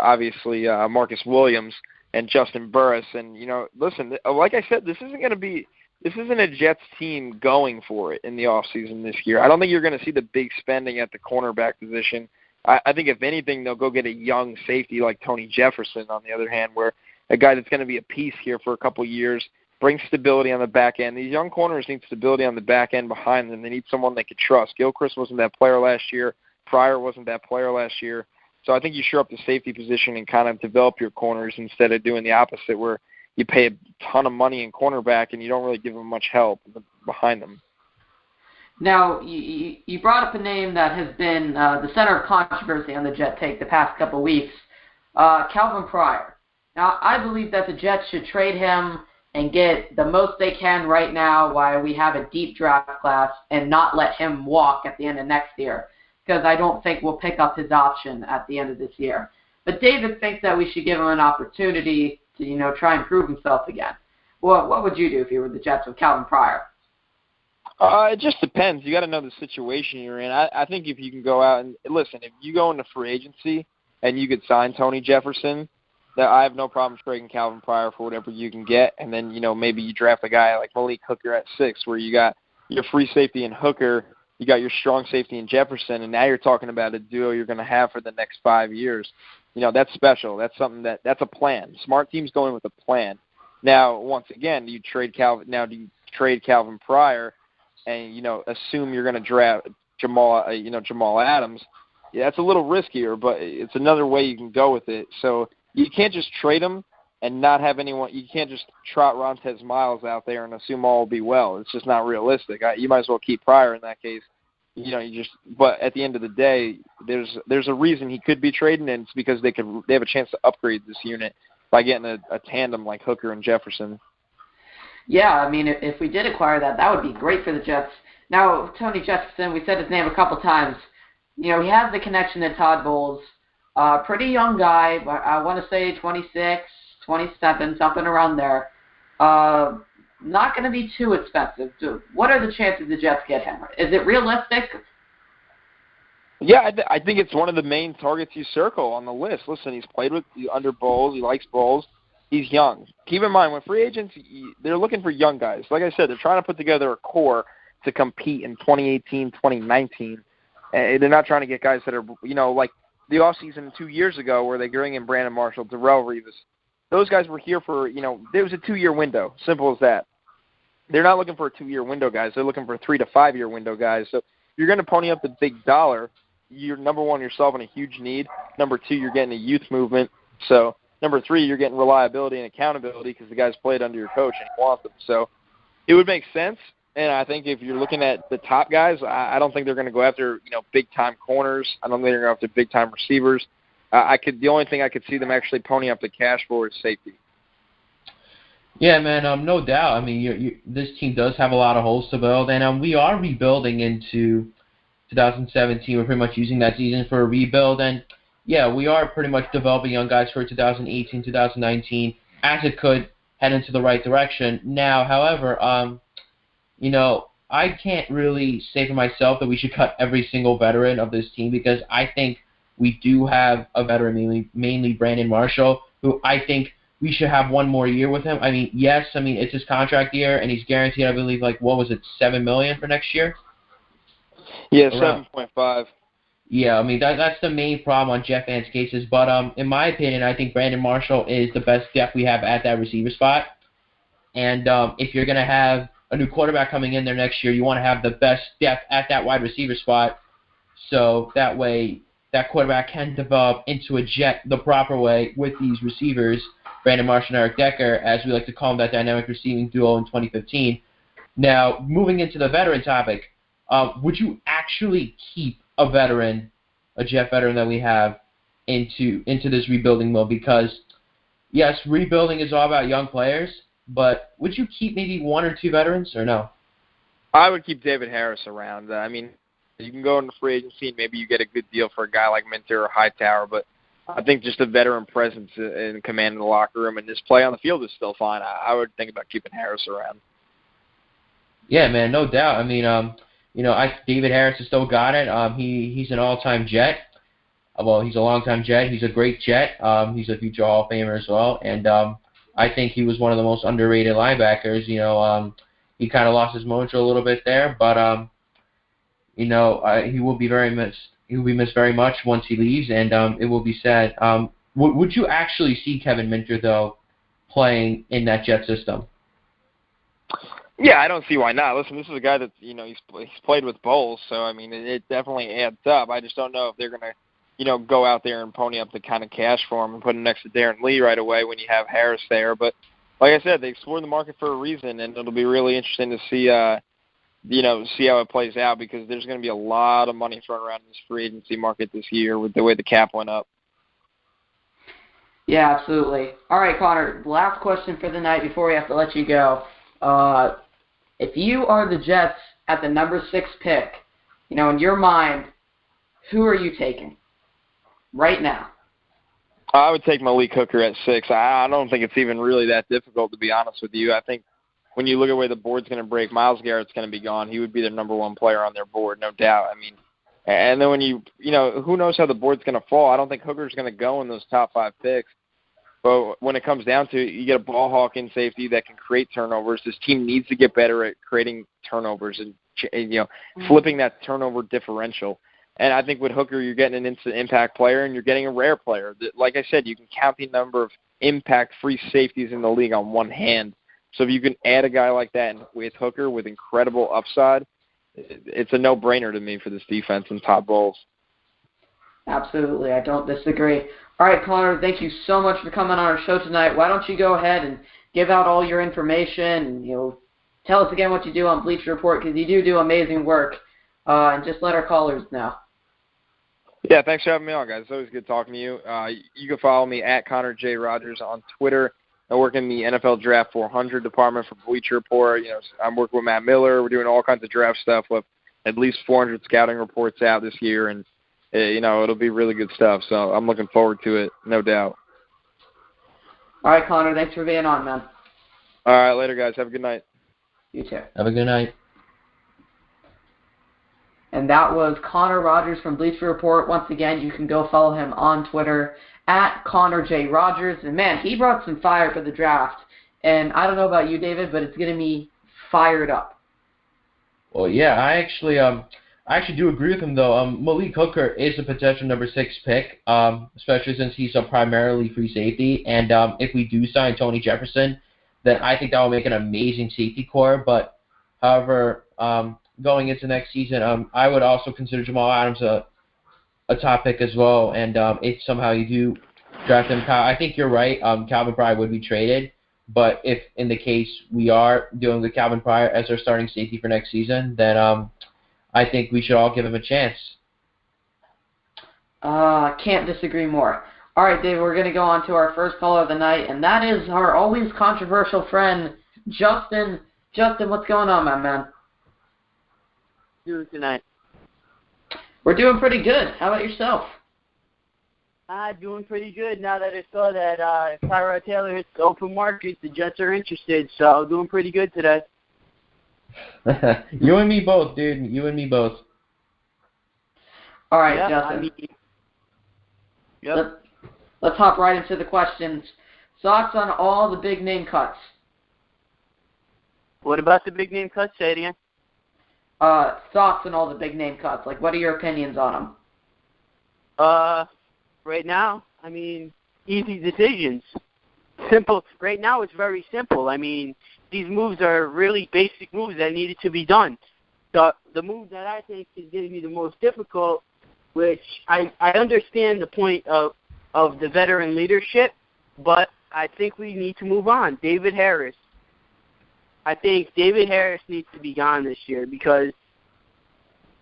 obviously Marcus Williams and Justin Burris. And, listen, like I said, this isn't a Jets team going for it in the offseason this year. I don't think you're going to see the big spending at the cornerback position. I think, if anything, they'll go get a young safety like Tony Jefferson, on the other hand, where a guy that's going to be a piece here for a couple of years. bring stability on the back end. These young corners need stability on the back end behind them. They need someone they could trust. Gilchrist wasn't that player last year. Pryor wasn't that player last year. So I think you shore up the safety position and kind of develop your corners instead of doing the opposite where you pay a ton of money in cornerback and you don't really give them much help behind them. Now, you brought up a name that has been the center of controversy on the Jet Take the past couple of weeks, Calvin Pryor. Now, I believe that the Jets should trade him and get the most they can right now while we have a deep draft class and not let him walk at the end of next year, because I don't think we'll pick up his option at the end of this year. But David thinks that we should give him an opportunity to, try and prove himself again. What would you do if you were the Jets with Calvin Pryor? It just depends. You got to know the situation you're in. I think if you can go out and listen, if you go into free agency and you could sign Tony Jefferson, that I have no problem trading Calvin Pryor for whatever you can get, and then maybe you draft a guy like Malik Hooker at 6, where you got your free safety in Hooker, you got your strong safety in Jefferson, and now you're talking about a duo you're going to have for the next 5 years. That's special. That's something that's a plan. Smart teams going with a plan. Now, once again, do you trade Calvin Pryor and assume you're going to draft Jamal Adams? Yeah, that's a little riskier, but it's another way you can go with it. So you can't just trade him and not have anyone. You can't just trot Rontez Miles out there and assume all will be well. It's just not realistic. You might as well keep Pryor in that case. But at the end of the day, there's a reason he could be trading, and it's because they have a chance to upgrade this unit by getting a tandem like Hooker and Jefferson. Yeah, I mean, if we did acquire that would be great for the Jets. Now, Tony Jefferson, we said his name a couple times. He has the connection to Todd Bowles. Pretty young guy, but I want to say 26, 27, something around there. Not going to be too expensive. What are the chances the Jets get him? Is it realistic? Yeah, I think it's one of the main targets you circle on the list. Listen, he's played under Bowles. He likes Bowles. He's young. Keep in mind, when free agents, they're looking for young guys. Like I said, they're trying to put together a core to compete in 2018, 2019. And they're not trying to get guys that are, like the offseason 2 years ago where they bring in Brandon Marshall, Darrelle Revis. Those guys were here for, there was a 2-year window. Simple as that. They're not looking for a 2-year window guys. They're looking for 3 to 5 year window guys. So if you're going to pony up the big dollar, you're, number one, you're solving a huge need. Number two, you're getting a youth movement. So number three, you're getting reliability and accountability because the guys played under your coach and you want them. So it would make sense. And I think if you're looking at the top guys, I don't think they're going to go after, big-time corners. I don't think they're going to go after big-time receivers. The only thing I could see them actually pony up the cash for is safety. Yeah, man, no doubt. I mean, this team does have a lot of holes to build, and we are rebuilding into 2017. We're pretty much using that season for a rebuild, and yeah, we are pretty much developing young guys for 2018, 2019, as it could head into the right direction. Now, however, I can't really say for myself that we should cut every single veteran of this team because I think we do have a veteran, mainly Brandon Marshall, who I think we should have one more year with him. I mean, yes, it's his contract year, and he's guaranteed, I believe, $7 million for next year? Yeah, 7.5. Yeah, I mean, that's the main problem on Jeff Van's cases. But in my opinion, I think Brandon Marshall is the best depth we have at that receiver spot. And if you're going to have a new quarterback coming in there next year, you want to have the best depth at that wide receiver spot so that way that quarterback can develop into a Jet the proper way with these receivers, Brandon Marshall and Eric Decker, as we like to call them, that dynamic receiving duo in 2015. Now, moving into the veteran topic, would you actually keep a Jet veteran that we have into this rebuilding mode? Because, yes, rebuilding is all about young players, but would you keep maybe one or two veterans or no? I would keep David Harris around. You can go into free agency and maybe you get a good deal for a guy like Minter or Hightower, but I think just a veteran presence and command in the locker room and just play on the field is still fine. I would think about keeping Harris around. Yeah, man, no doubt. I mean, David Harris has still got it. He's an all-time Jet. Well, he's a long-time Jet. He's a great Jet. He's a future Hall of Famer as well. And I think he was one of the most underrated linebackers. He kind of lost his mojo a little bit there, but he will be very missed. He will be missed very much once he leaves, and it will be sad. Would you actually see Kevin Minter though playing in that Jet system? Yeah, I don't see why not. Listen, this is a guy that, you know, he's played with Bowles, so, I mean, it definitely adds up. I just don't know if they're going to, you know, go out there and pony up the kind of cash for him and put him next to Darren Lee right away when you have Harris there. But like I said, they explored the market for a reason, and it'll be really interesting to see, you know, see how it plays out, because there's going to be a lot of money thrown around in this free agency market this year with the way the cap went up. Yeah, absolutely. All right, Connor, last question for the night before we have to let you go. If you are the Jets at the number 6 pick, you know, in your mind, who are you taking right now? I would take Malik Hooker at 6. I don't think it's even really that difficult, to be honest with you. I think when you look at where the board's going to break, Myles Garrett's going to be gone. He would be their number 1 player on their board, no doubt. I mean, and then when you know, who knows how the board's going to fall. I don't think Hooker's going to go in those top 5 picks. But when it comes down to it, you get a ball hawk in safety that can create turnovers. This team needs to get better at creating turnovers and you know, flipping that turnover differential. And I think with Hooker, you're getting an instant impact player, and you're getting a rare player. Like I said, you can count the number of impact-free safeties in the league on one hand. So if you can add a guy like that with Hooker with incredible upside, it's a no-brainer to me for this defense and Todd Bowles. Absolutely. I don't disagree. All right, Connor, thank you so much for coming on our show tonight. Why don't you go ahead and give out all your information and, you know, tell us again what you do on Bleacher Report, because you do amazing work, and just let our callers know. Yeah, thanks for having me on, guys. It's always good talking to you. You can follow me at Connor J. Rodgers on Twitter. I work in the NFL Draft 400 department for Bleacher Report. You know, I'm working with Matt Miller. We're doing all kinds of draft stuff with at least 400 scouting reports out this year, and you know, it'll be really good stuff. So I'm looking forward to it, no doubt. All right, Connor, thanks for being on, man. All right, later, guys. Have a good night. You too. Have a good night. And that was Connor Rodgers from Bleacher Report. Once again, you can go follow him on Twitter at Connor J. Rodgers. And, man, he brought some fire for the draft. And I don't know about you, David, but it's getting me fired up. Well, yeah, I actually do agree with him, though. Malik Hooker is a potential number 6 pick, especially since he's a primarily free safety. And if we do sign Tony Jefferson, then I think that will make an amazing safety core. But, however, going into next season, I would also consider Jamal Adams a top pick as well. And if somehow you do draft him, I think you're right. Calvin Pryor would be traded. But if in the case we are doing with Calvin Pryor as our starting safety for next season, then I think we should all give him a chance. Can't disagree more. All right, David, we're going to go on to our first caller of the night, and that is our always controversial friend, Justin. Justin, what's going on, my man? Doing tonight? We're doing pretty good. How about yourself? Doing pretty good now that I saw that Tyrod Taylor hits the open market. The Jets are interested, so doing pretty good today. You and me both, dude. You and me both. All right, yeah, Justin. Yep. Let's hop right into the questions. Thoughts on all the big name cuts? What about the big name cuts, say it again? Thoughts on all the big name cuts. Like, what are your opinions on them? Right now, I mean, easy decisions. Simple. Right now, it's very simple. I mean, these moves are really basic moves that needed to be done. The move that I think is going to be the most difficult, which I understand the point of the veteran leadership, but I think we need to move on. David Harris. I think David Harris needs to be gone this year because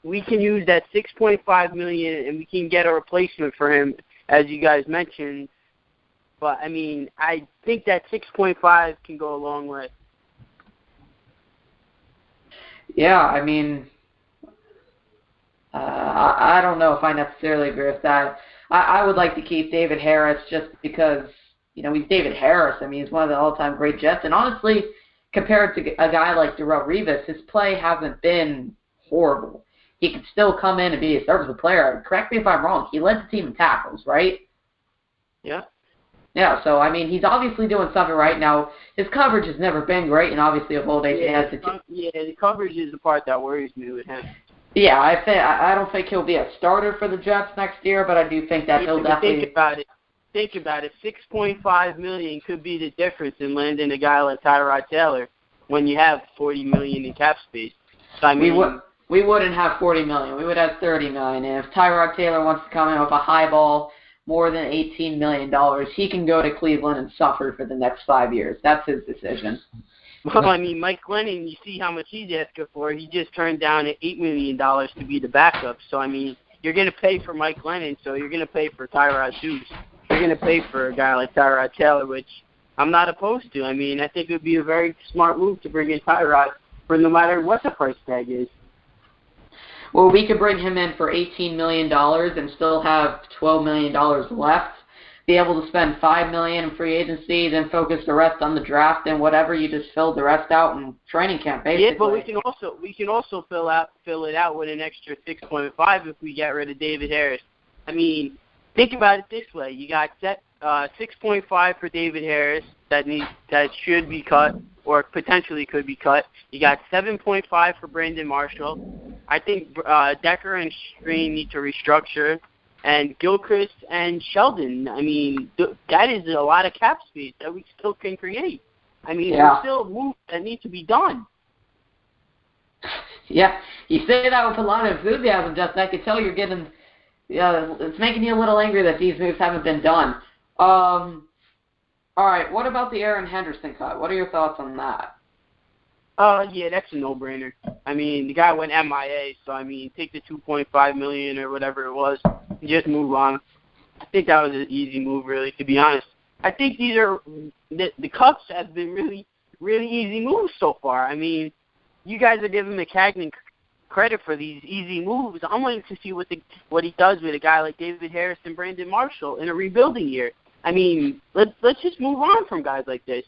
we can use that $6.5 million and we can get a replacement for him, as you guys mentioned. But I mean, I think that 6.5 can go a long way. Yeah, I mean, I don't know if I necessarily agree with that. I would like to keep David Harris just because, you know, he's David Harris. I mean, he's one of the all-time great Jets. And honestly, compared to a guy like Darrelle Revis, his play hasn't been horrible. He could still come in and be a serviceable player. Correct me if I'm wrong. He led the team in tackles, right? Yeah. Yeah, so, I mean, he's obviously doing something right now. His coverage has never been great, and obviously of old age, he has to... the coverage is the part that worries me with him. Yeah, I don't think he'll be a starter for the Jets next year, but I do think that he'll definitely... Think about it. $6.5 million could be the difference in landing a guy like Tyrod Taylor. when you have $40 million in cap space. So I mean, we wouldn't have $40 million. We would have $30 million. And if Tyrod Taylor wants to come in with a high ball, more than $18 million, he can go to Cleveland and suffer for the next 5 years. That's his decision. Well, I mean, Mike Glennon, you see how much he's asking for. He just turned down $8 million to be the backup. So, I mean, you're going to pay for Mike Glennon, so you're going to pay for Tyrod too. You're going to pay for a guy like Tyrod Taylor, which I'm not opposed to. I mean, I think it would be a very smart move to bring in Tyrod for no matter what the price tag is. Well, we could bring him in for $18 million and still have $12 million left. Be able to spend $5 million in free agency, then focus the rest on the draft and whatever. You just fill the rest out in training camp, basically. Yeah, but we can also fill it out with an extra 6.5 if we get rid of David Harris. I mean, think about it this way: you got 6.5 for David Harris that should be cut or potentially could be cut. You got 7.5 for Brandon Marshall. I think Decker and Strain need to restructure. And Gilchrist and Sheldon, I mean, that is a lot of cap space that we still can create. I mean, there's still moves that need to be done. Yeah, you say that with a lot of enthusiasm, Justin. I could tell you're getting, it's making you a little angry that these moves haven't been done. All right, what about the Aaron Henderson cut? What are your thoughts on that? Yeah, that's a no-brainer. I mean, the guy went MIA, so, I mean, take the $2.5 million or whatever it was and just move on. I think that was an easy move, really, to be honest. I think these are the cuts have been really, really easy moves so far. I mean, you guys are giving McCagnon credit for these easy moves. I'm waiting to see what he does with a guy like David Harris and Brandon Marshall in a rebuilding year. I mean, let's just move on from guys like this.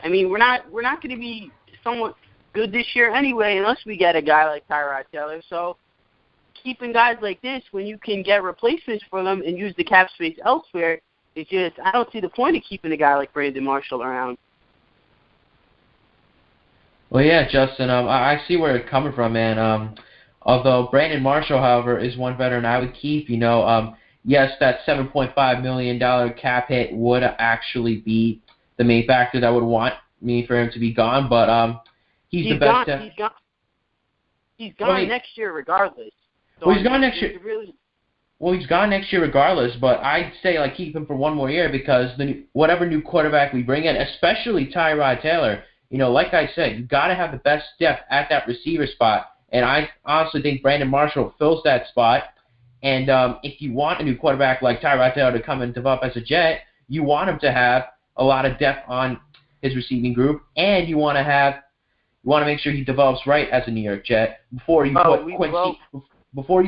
I mean, we're not going to be somewhat good this year anyway unless we get a guy like Tyrod Taylor. So keeping guys like this when you can get replacements for them and use the cap space elsewhere, it's just, I don't see the point of keeping a guy like Brandon Marshall around. Well, yeah, Justin, I see where you're coming from, man. Although Brandon Marshall, however, is one veteran I would keep. Yes, that $7.5 million cap hit would actually be the main factor that would want me for him to be gone, but he's the best. He's gone next year regardless. So he's gone next year. He's gone next year regardless, but I'd say keep him for one more year because whatever new quarterback we bring in, especially Tyrod Taylor, like I said, you got to have the best depth at that receiver spot, and I honestly think Brandon Marshall fills that spot. And if you want a new quarterback like Tyrod Taylor to come and develop as a Jet, you want him to have a lot of depth on his receiving group, and you want to make sure he develops right as a New York Jet before you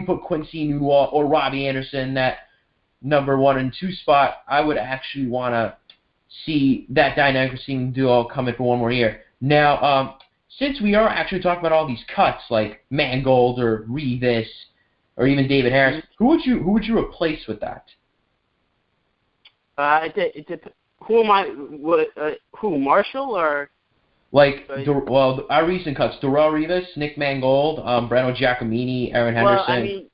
put Quincy Newell or Robbie Anderson in that number 1 and 2 spot. I would actually want to see that dynamic receiving duo come in for one more year. Now, since we are actually talking about all these cuts like Mangold or Revis or even David Harris, who would you replace with that? Who am I? Who, Marshall or? Our recent cuts: Darrelle Revis, Nick Mangold, Breno Giacomini, Aaron Henderson.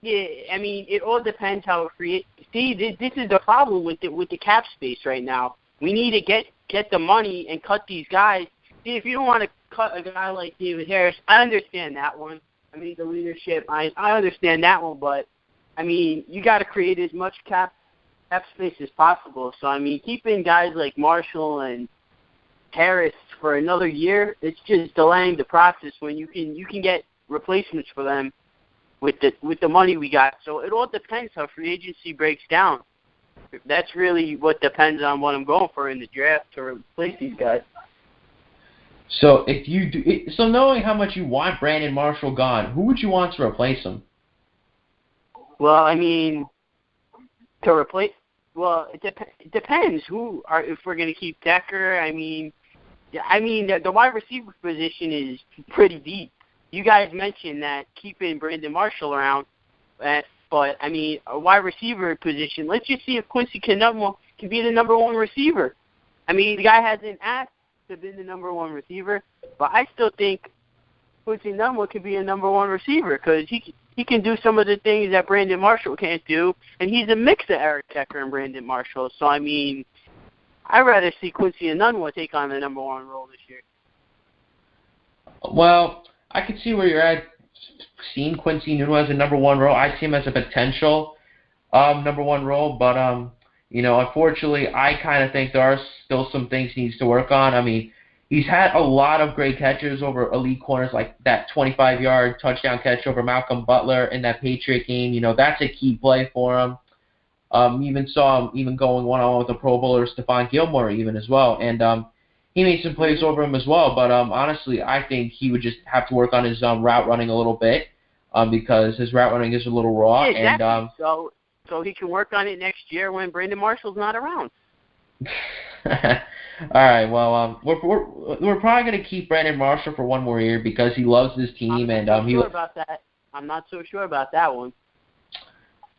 It all depends how See, this is the problem with the cap space right now. We need to get the money and cut these guys. See, if you don't want to cut a guy like David Harris, I understand that one. I mean, the leadership, I understand that one, but I mean, you got to create as much cap space as possible. So I mean, keeping guys like Marshall and Harris for another year, it's just delaying the process when you can get replacements for them with the money we got. So it all depends how free agency breaks down. That's really what depends on what I'm going for in the draft to replace these guys. So knowing how much you want Brandon Marshall gone, who would you want to replace him? Well, I mean, it depends if we're going to keep Decker. I mean, the wide receiver position is pretty deep. You guys mentioned that keeping Brandon Marshall around, but I mean, a wide receiver position. Let's just see if Quincy Enunwa can be the number 1 receiver. I mean, the guy hasn't asked to be the number 1 receiver, but I still think Quincy Enunwa can be a number 1 receiver because he can do some of the things that Brandon Marshall can't do, and he's a mix of Eric Decker and Brandon Marshall. So, I mean, I'd rather see Quincy Enunwa take on the number 1 role this year. Well, I could see where you're at, seeing Quincy Nunez in number one role. I see him as a potential number one role, but unfortunately, I kind of think there are still some things he needs to work on. I mean, he's had a lot of great catches over elite corners, like that 25-yard touchdown catch over Malcolm Butler in that Patriot game. That's a key play for him. Even saw him even going one-on-one with the Pro Bowler Stephon Gilmore even as well, and he made some plays over him as well. But honestly, I think he would just have to work on his route running a little bit because his route running is a little raw. Yeah, exactly. And so he can work on it next year when Brandon Marshall's not around. All right. Well, we're probably going to keep Brandon Marshall for one more year because he loves his team, I'm not so sure about that one.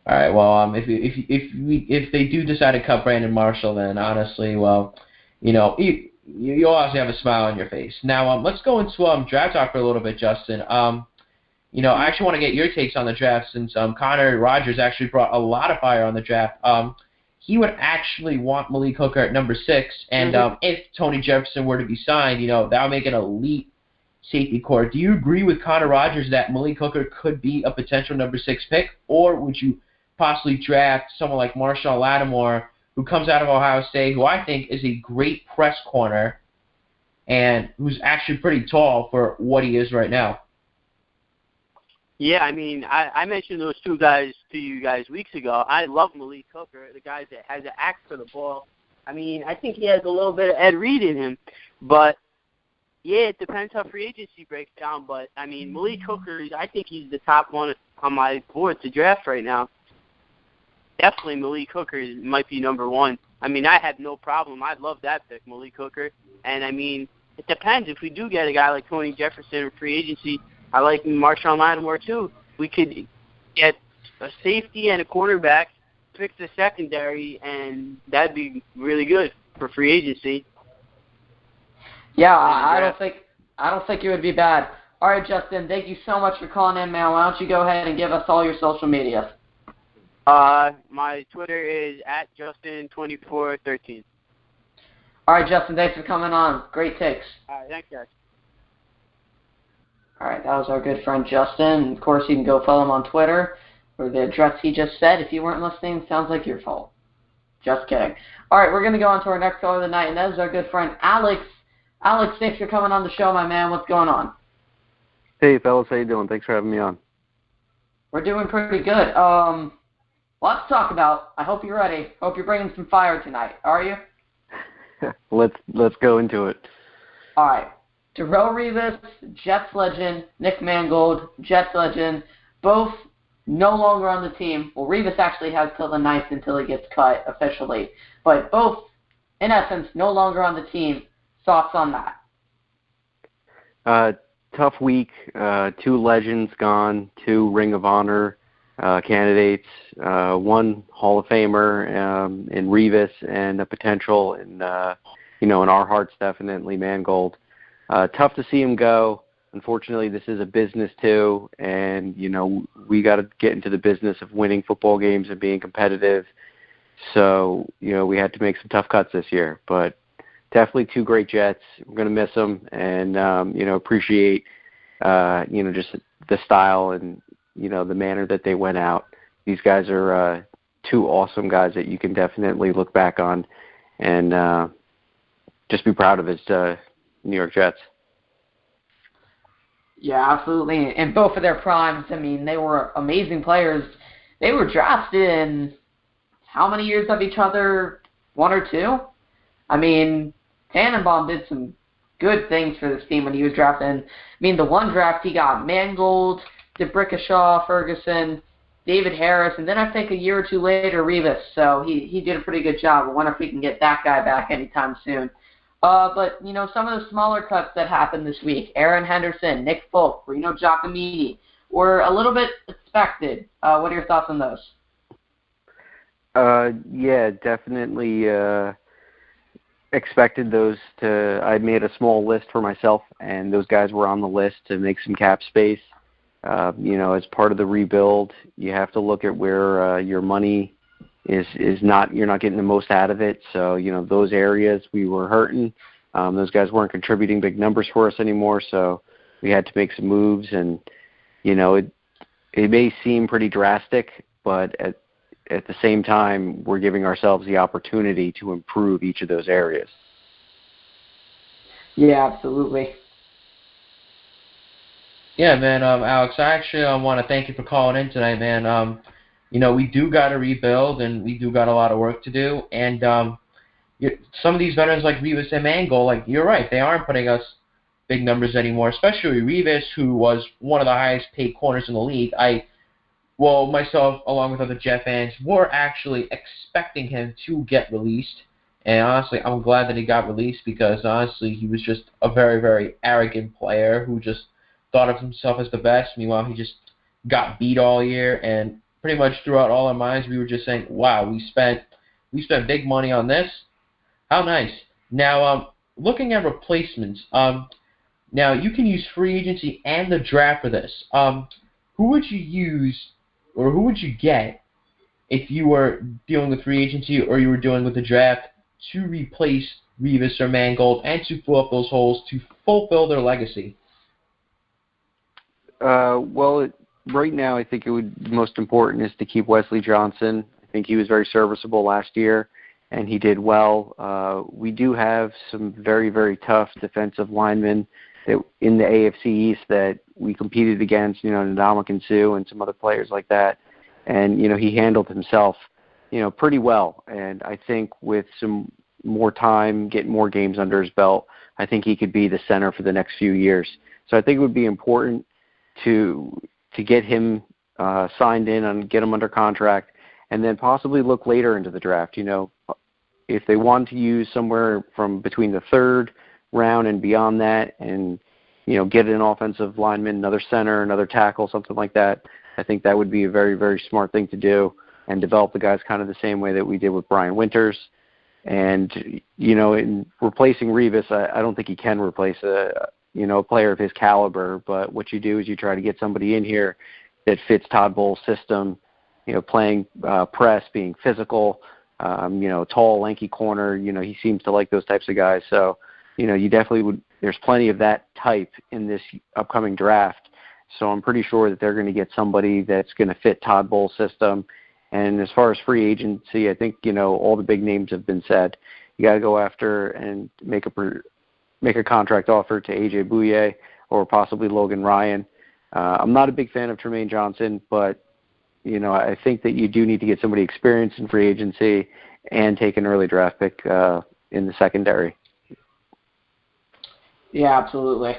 All right. Well, if they do decide to cut Brandon Marshall, then honestly, well, you'll obviously have a smile on your face. Now, let's go into draft talk for a little bit, Justin. I actually want to get your takes on the draft since Connor Rodgers actually brought a lot of fire on the draft. He would actually want Malik Hooker at number 6, and if Tony Jefferson were to be signed, that would make an elite safety core. Do you agree with Connor Rodgers that Malik Hooker could be a potential number 6 pick, or would you possibly draft someone like Marshawn Lattimore, who comes out of Ohio State, who I think is a great press corner and who's actually pretty tall for what he is right now? Yeah, I mean, I mentioned those two guys to you guys weeks ago. I love Malik Hooker, the guy that has an axe for the ball. I mean, I think he has a little bit of Ed Reed in him. But, yeah, it depends how free agency breaks down. But, I mean, Malik Hooker, I think he's the top one on my board to draft right now. Definitely Malik Hooker might be number 1. I mean, I had no problem. I'd love that pick, Malik Hooker. And, I mean, it depends. If we do get a guy like Tony Jefferson in free agency, I like Marshawn Lattimore, too. We could get a safety and a cornerback, fix the secondary, and that'd be really good for free agency. Yeah, I don't think it would be bad. All right, Justin, thank you so much for calling in, man. Why don't you go ahead and give us all your social media? My Twitter is @Justin2413. All right, Justin, thanks for coming on. Great takes. All right, thanks, guys. All right, that was our good friend Justin. Of course, you can go follow him on Twitter for the address he just said. If you weren't listening, sounds like your fault. Just kidding. All right, we're going to go on to our next caller of the night, and that is our good friend Alex. Alex, thanks for coming on the show, my man. What's going on? Hey, fellas. How you doing? Thanks for having me on. We're doing pretty good. Lots to talk about. I hope you're ready. Hope you're bringing some fire tonight. Are you? Let's go into it. All right. Darrelle Revis, Jets legend. Nick Mangold, Jets legend. Both no longer on the team. Well, Revis actually has till the 9th until he gets cut officially. But both, in essence, no longer on the team. Thoughts on that? Tough week. 2 legends gone. 2 Ring of Honor candidates. 1 Hall of Famer in Revis, and a potential in our hearts, definitely Mangold. Tough to see him go. Unfortunately, this is a business too, and we got to get into the business of winning football games and being competitive. So we had to make some tough cuts this year, but definitely 2 great Jets. We're gonna miss them, and appreciate just the style and the manner that they went out. These guys are 2 awesome guys that you can definitely look back on and just be proud of as New York Jets. Yeah, absolutely. In both of their primes, I mean, they were amazing players. They were drafted in how many years of each other? 1 or 2? I mean, Tannenbaum did some good things for this team when he was drafted. I mean, the one draft he got Mangold, DeBrickashaw, Ferguson, David Harris, and then I think a year or 2 later, Revis. So he did a pretty good job. I wonder if we can get that guy back anytime soon. But, some of the smaller cuts that happened this week, Aaron Henderson, Nick Folk, Reno Giacomini, were a little bit expected. What are your thoughts on those? Yeah, definitely expected those to – I made a small list for myself, and those guys were on the list to make some cap space. As part of the rebuild, you have to look at where your money is not, you're not getting the most out of it. So, those areas we were hurting. Those guys weren't contributing big numbers for us anymore. So we had to make some moves, and it may seem pretty drastic, but at the same time, we're giving ourselves the opportunity to improve each of those areas. Yeah, absolutely. Yeah, man, Alex, I actually want to thank you for calling in tonight, man. We do got to rebuild, and we do got a lot of work to do, and some of these veterans like Rivas and Mangold, like, you're right, they aren't putting us big numbers anymore, especially Rivas, who was one of the highest paid corners in the league. Myself, along with other Jet fans, were actually expecting him to get released. And honestly, I'm glad that he got released because, honestly, he was just a very, very arrogant player who just thought of himself as the best. Meanwhile, he just got beat all year. And pretty much throughout all our minds, we were just saying, wow, we spent big money on this. How nice. Now, looking at replacements, now you can use free agency and the draft for this. Who would you use or who would you get if you were dealing with free agency or you were dealing with the draft to replace Rivas or Mangold and to fill up those holes to fulfill their legacy? Right now I think most important is to keep Wesley Johnson. I think he was very serviceable last year, and he did well. We do have some very, very tough defensive linemen in the AFC East that we competed against, Ndamukong Suh and some other players like that. And, he handled himself, pretty well. And I think with some more time, getting more games under his belt, I think he could be the center for the next few years. So I think it would be important to get him signed in and get him under contract, and then possibly look later into the draft. If they want to use somewhere from between the third round and beyond that, and get an offensive lineman, another center, another tackle, something like that, I think that would be a very, very smart thing to do, and develop the guys kind of the same way that we did with Brian Winters. And in replacing Rivas, I don't think he can replace a player of his caliber. But what you do is you try to get somebody in here that fits Todd Bowles' system. Playing press, being physical, tall, lanky corner. He seems to like those types of guys. So, you definitely would. There's plenty of that type in this upcoming draft. So I'm pretty sure that they're going to get somebody that's going to fit Todd Bowles' system. And as far as free agency, I think all the big names have been said. You got to go after and make a contract offer to AJ Bouye or possibly Logan Ryan. I'm not a big fan of Tremaine Johnson, but I think that you do need to get somebody experienced in free agency and take an early draft pick in the secondary. Yeah, absolutely.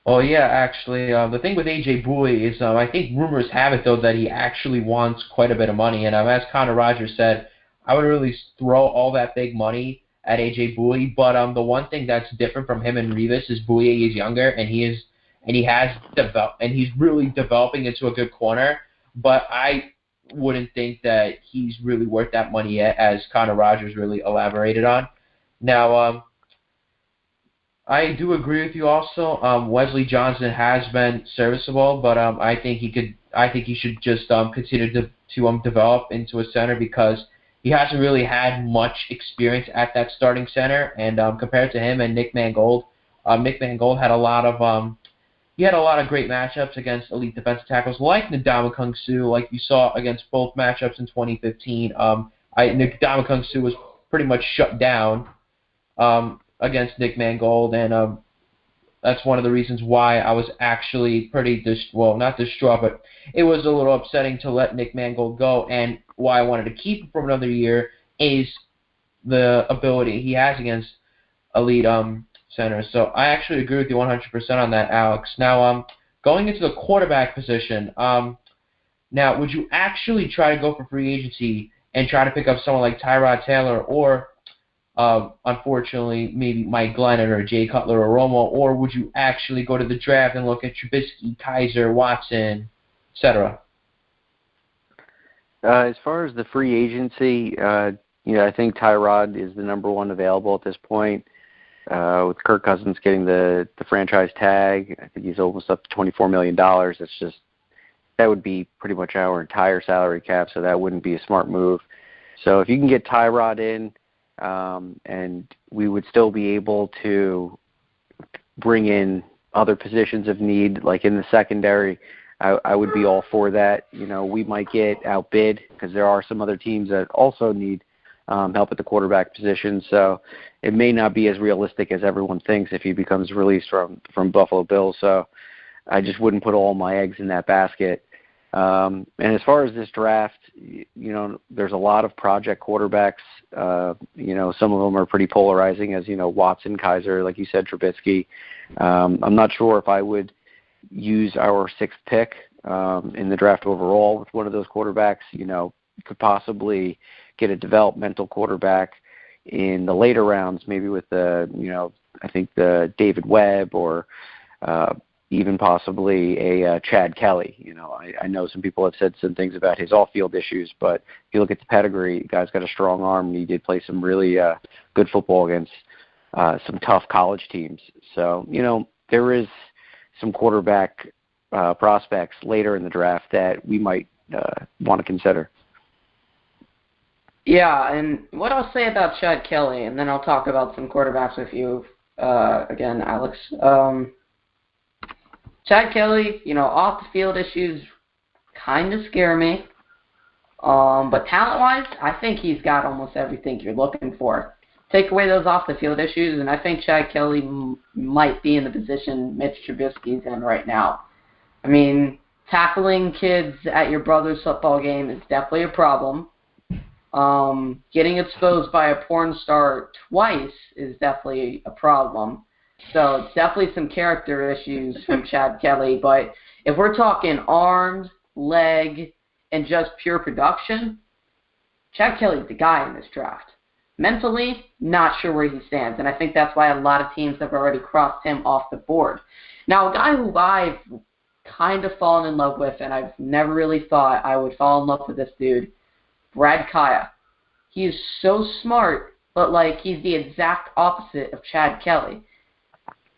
Oh, yeah, actually, the thing with AJ Bouye is I think rumors have it, though, that he actually wants quite a bit of money. And as Connor Rodgers said, I would really throw all that big money at AJ Bouye. But the one thing that's different from him and Rivas is Bouye is younger, and he's really developing into a good corner. But I wouldn't think that he's really worth that money yet, as Connor Rodgers really elaborated on. Now, I do agree with you also. Wesley Johnson has been serviceable, but I think he should just continue to develop into a center because he hasn't really had much experience at that starting center. And compared to him and Nick Mangold had a lot of great matchups against elite defensive tackles like Ndamukong Suh, like you saw against both matchups in 2015. Ndamukong Suh was pretty much shut down against Nick Mangold, and that's one of the reasons why I was actually pretty not distraught, but it was a little upsetting to let Nick Mangold go, and why I wanted to keep him for another year is the ability he has against elite centers. So I actually agree with you 100% on that, Alex. Now, going into the quarterback position, now would you actually try to go for free agency and try to pick up someone like Tyrod Taylor or unfortunately, maybe Mike Glennon or Jay Cutler or Romo, or would you actually go to the draft and look at Trubisky, Kaiser, Watson, etc.? As far as the free agency, I think Tyrod is the number one available at this point. With Kirk Cousins getting the franchise tag, I think he's almost up to $24 million. That would be pretty much our entire salary cap, so that wouldn't be a smart move. So if you can get Tyrod in, and we would still be able to bring in other positions of need, like in the secondary, I would be all for that. We might get outbid because there are some other teams that also need help at the quarterback position. So it may not be as realistic as everyone thinks if he becomes released from Buffalo Bills. So I just wouldn't put all my eggs in that basket. And as far as this draft, there's a lot of project quarterbacks. Some of them are pretty polarizing, as Watson, Kaiser, like you said, Trubisky. I'm not sure if I would use our 6th pick in the draft overall with one of those quarterbacks. Could possibly get a developmental quarterback in the later rounds, maybe with I think the David Webb or even possibly a Chad Kelly. I know some people have said some things about his off-field issues, but if you look at the pedigree, the guy's got a strong arm, and he did play some really good football against some tough college teams. So, there is some quarterback prospects later in the draft that we might want to consider. Yeah, and what I'll say about Chad Kelly, and then I'll talk about some quarterbacks with you again, Alex. Chad Kelly, off-the-field issues kind of scare me. But talent-wise, I think he's got almost everything you're looking for. Take away those off-the-field issues, and I think Chad Kelly might be in the position Mitch Trubisky's in right now. I mean, tackling kids at your brother's football game is definitely a problem. Getting exposed by a porn star twice is definitely a problem. So it's definitely some character issues from Chad Kelly. But if we're talking arms, leg, and just pure production, Chad Kelly's the guy in this draft. Mentally, not sure where he stands, and I think that's why a lot of teams have already crossed him off the board. Now, a guy who I've kind of fallen in love with, and I've never really thought I would fall in love with this dude, Brad Kaya. He is so smart, but he's the exact opposite of Chad Kelly.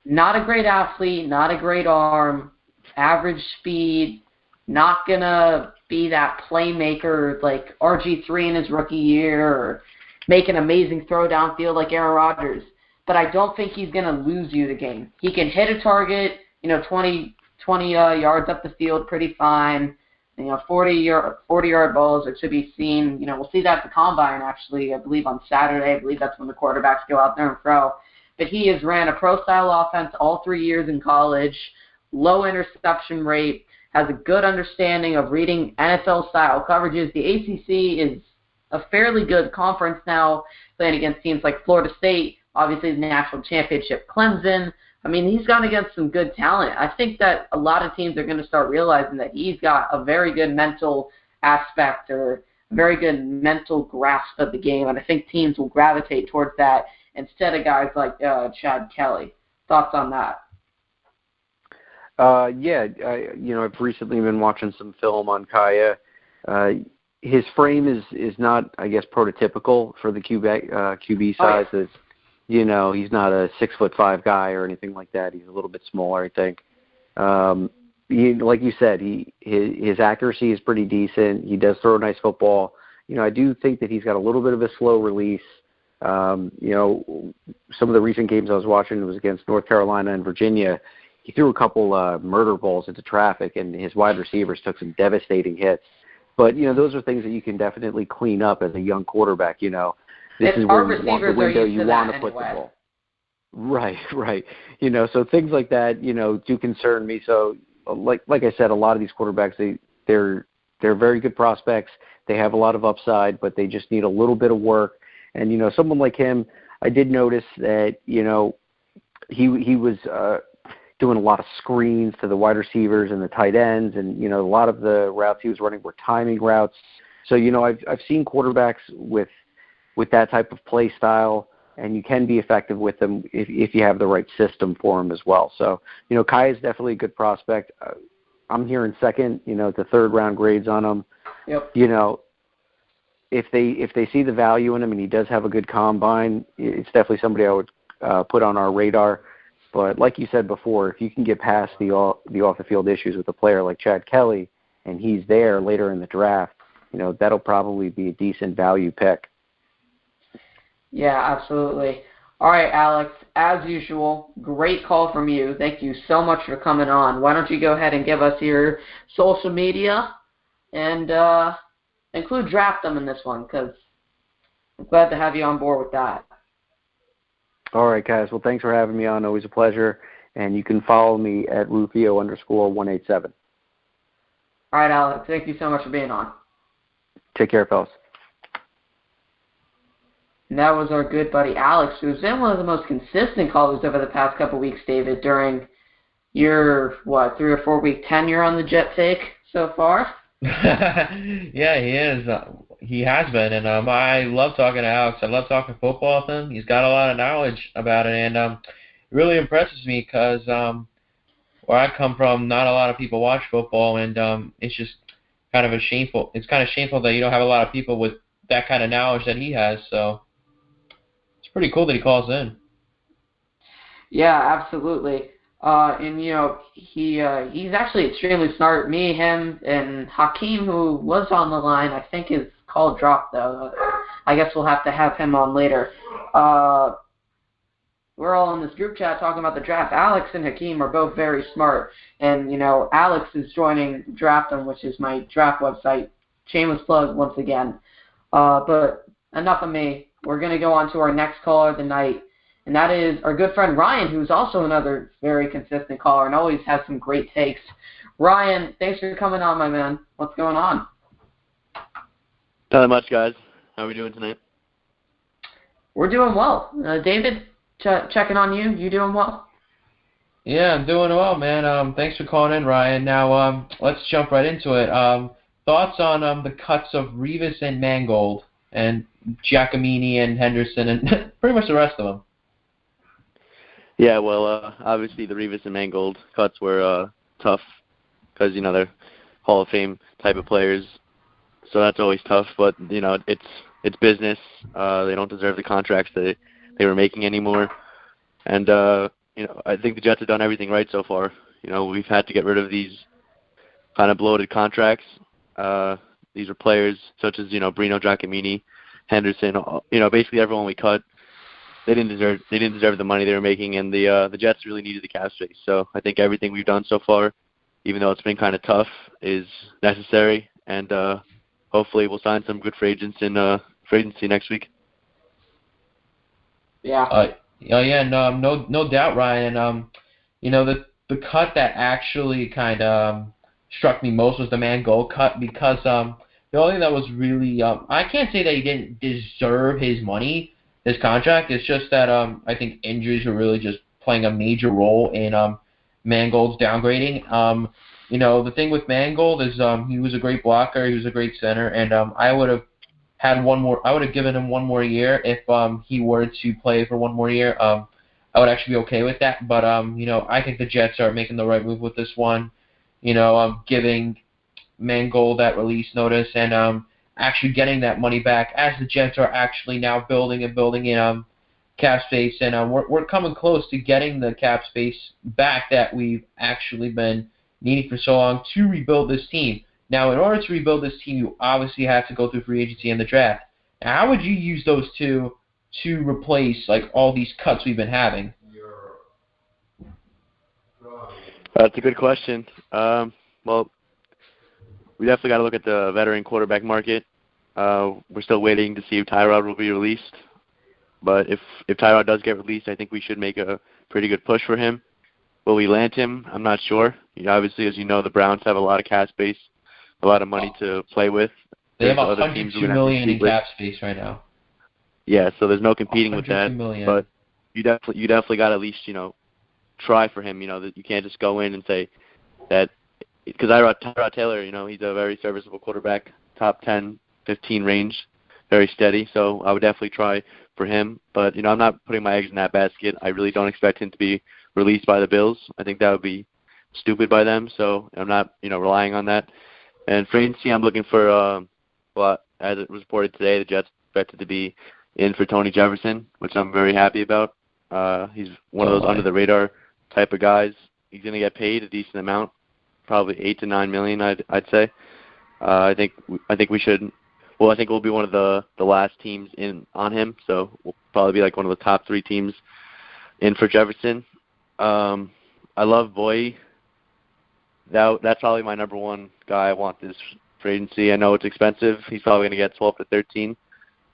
Not a great athlete, not a great arm, average speed, not going to be that playmaker like RG3 in his rookie year or make an amazing throw downfield like Aaron Rodgers. But I don't think he's going to lose you the game. He can hit a target, 20 yards up the field pretty fine. 40-yard balls are to be seen. We'll see that at the Combine, actually, I believe on Saturday. I believe that's when the quarterbacks go out there and throw. But he has ran a pro-style offense all 3 years in college, low interception rate, has a good understanding of reading NFL-style coverages. The ACC is a fairly good conference now, playing against teams like Florida State, obviously the national championship, Clemson. I mean, he's gone against some good talent. I think that a lot of teams are going to start realizing that he's got a very good mental aspect or a very good mental grasp of the game, and I think teams will gravitate towards that instead of guys like Chad Kelly. Thoughts on that? I've recently been watching some film on Kaya. His frame is not, I guess, prototypical for the QB size. Oh, yeah. He's not a 6'5" guy or anything like that. He's a little bit smaller, I think. Like you said, his accuracy is pretty decent. He does throw a nice football. I do think that he's got a little bit of a slow release. Some of the recent games I was watching was against North Carolina and Virginia. He threw a couple murder balls into traffic, and his wide receivers took some devastating hits. But, those are things that you can definitely clean up as a young quarterback, This is where you want the window you want to put the ball. Right. So things like that, do concern me. So like I said, a lot of these quarterbacks, they're very good prospects. They have a lot of upside, but they just need a little bit of work. And, someone like him, I did notice that, he was doing a lot of screens to the wide receivers and the tight ends. And, a lot of the routes he was running were timing routes. So, I've seen quarterbacks with that type of play style, and you can be effective with them if you have the right system for them as well. So, Kai is definitely a good prospect. I'm hearing second, to third round grades on him. Yep. If they see the value in him and he does have a good combine, it's definitely somebody I would put on our radar. But like you said before, if you can get past the off the field issues with a player like Chad Kelly and he's there later in the draft, that'll probably be a decent value pick. Yeah, absolutely. All right, Alex, as usual, great call from you. Thank you so much for coming on. Why don't you go ahead and give us your social media and include Draft Them in this one, because I'm glad to have you on board with that. All right, guys. Well, thanks for having me on. Always a pleasure. And you can follow me at Rufio_187. All right, Alex, thank you so much for being on. Take care, fellas. And that was our good buddy Alex, who's been one of the most consistent callers over the past couple weeks, David, during your, 3 or 4 week tenure on the Jet Take so far? Yeah, he is. He has been, and I love talking to Alex. I love talking football with him. He's got a lot of knowledge about it, and it really impresses me because where I come from, not a lot of people watch football, and it's just kind of shameful. It's kind of shameful that you don't have a lot of people with that kind of knowledge that he has, so it's pretty cool that he calls in. Yeah, absolutely. And he's actually extremely smart. Me, him, and Hakeem, who was on the line, I think his call dropped though. I guess we'll have to have him on later. We're all in this group chat talking about the draft. Alex and Hakeem are both very smart, and Alex is joining Draft Them, which is my draft website. Shameless plug once again. But enough of me. We're going to go on to our next caller of the night, and that is our good friend Ryan, who's also another very consistent caller and always has some great takes. Ryan, thanks for coming on, my man. What's going on? Not much, guys. How are we doing tonight? We're doing well. David, checking on you. You doing well? Yeah, I'm doing well, man. Thanks for calling in, Ryan. Now, let's jump right into it. Thoughts on the cuts of Revis and Mangold and Giacomini and Henderson and pretty much the rest of them? Yeah, well, obviously the Revis and Mangold cuts were tough because, they're Hall of Fame type of players. So that's always tough, but, it's business. They don't deserve the contracts that they were making anymore. And, I think the Jets have done everything right so far. We've had to get rid of these kind of bloated contracts. These are players such as, Brino, Giacomini, Henderson, basically everyone we cut. They didn't deserve the money they were making, and the Jets really needed the cap space. So I think everything we've done so far, even though it's been kind of tough, is necessary. And hopefully we'll sign some good free agents in free agency next week. Yeah. No doubt, Ryan. The cut that actually kind of struck me most was the Mangold cut because the only thing that was really I can't say that he didn't deserve his money, his contract. It's just that I think injuries were really just playing a major role in Mangold's downgrading. The thing with Mangold is he was a great blocker, he was a great center, and I would have given him one more year if he were to play for one more year. I would actually be okay with that. But I think the Jets are making the right move with this one. Giving Mangold that release notice and actually getting that money back as the Jets are actually now building in cap space, and we're coming close to getting the cap space back that we've actually been needing for so long to rebuild this team. Now, in order to rebuild this team, you obviously have to go through free agency and the draft. Now, how would you use those two to replace all these cuts we've been having? That's a good question. Well, we definitely got to look at the veteran quarterback market. We're still waiting to see if Tyrod will be released. But if Tyrod does get released, I think we should make a pretty good push for him. Will we land him? I'm not sure. Obviously, as you know, the Browns have a lot of cap space, a lot of money to play with. They have $102 million in cap space right now. Yeah, so there's no competing with that. Million. But you definitely got to at least try for him. That you can't just go in and say that because Tyrod Taylor, he's a very serviceable quarterback, top 10, 15 range, very steady. So I would definitely try for him. But I'm not putting my eggs in that basket. I really don't expect him to be released by the Bills. I think that would be stupid by them. So I'm not relying on that. And for agency, I'm looking for as it was reported today, the Jets expected to be in for Tony Jefferson, which I'm very happy about. He's one of those under the radar type of guys. He's going to get paid a decent amount, probably $8 to $9 million, I'd say. I think we should I think we'll be one of the last teams in on him. So we'll probably be like one of the top 3 teams in for Jefferson. I love Boye. That's probably my number 1 guy I want this free agency. I know it's expensive. He's probably going to get 12 to 13,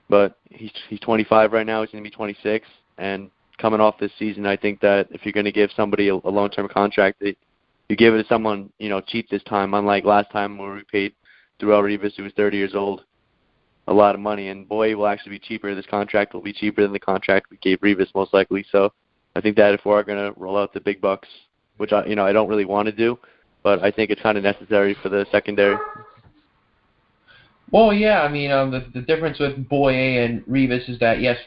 but he's 25 right now. He's going to be 26, and coming off this season, I think that if you're going to give somebody a long-term contract, you give it to someone cheap this time. Unlike last time where we paid Darrelle Revis, who was 30 years old, a lot of money, and Boye will actually be cheaper. This contract will be cheaper than the contract we gave Revis most likely. So I think that if we are going to roll out the big bucks, which I don't really want to do, but I think it's kind of necessary for the secondary. Well, yeah, I mean, the difference with Boye and Revis is that, yes,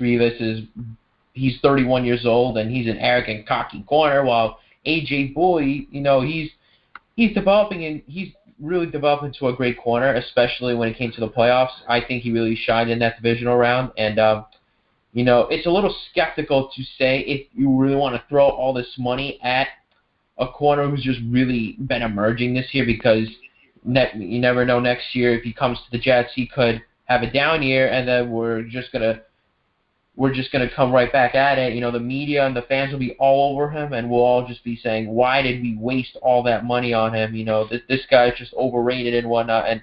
he's 31 years old and he's an arrogant, cocky corner, while A.J. Boye, he's developing, and he's really developed into a great corner, especially when it came to the playoffs. I think he really shined in that divisional round, and it's a little skeptical to say if you really want to throw all this money at a corner who's just really been emerging this year, because you never know next year if he comes to the Jets, he could have a down year, and then we're just gonna come right back at it. The media and the fans will be all over him, and we'll all just be saying, why did we waste all that money on him? This guy's just overrated and whatnot, and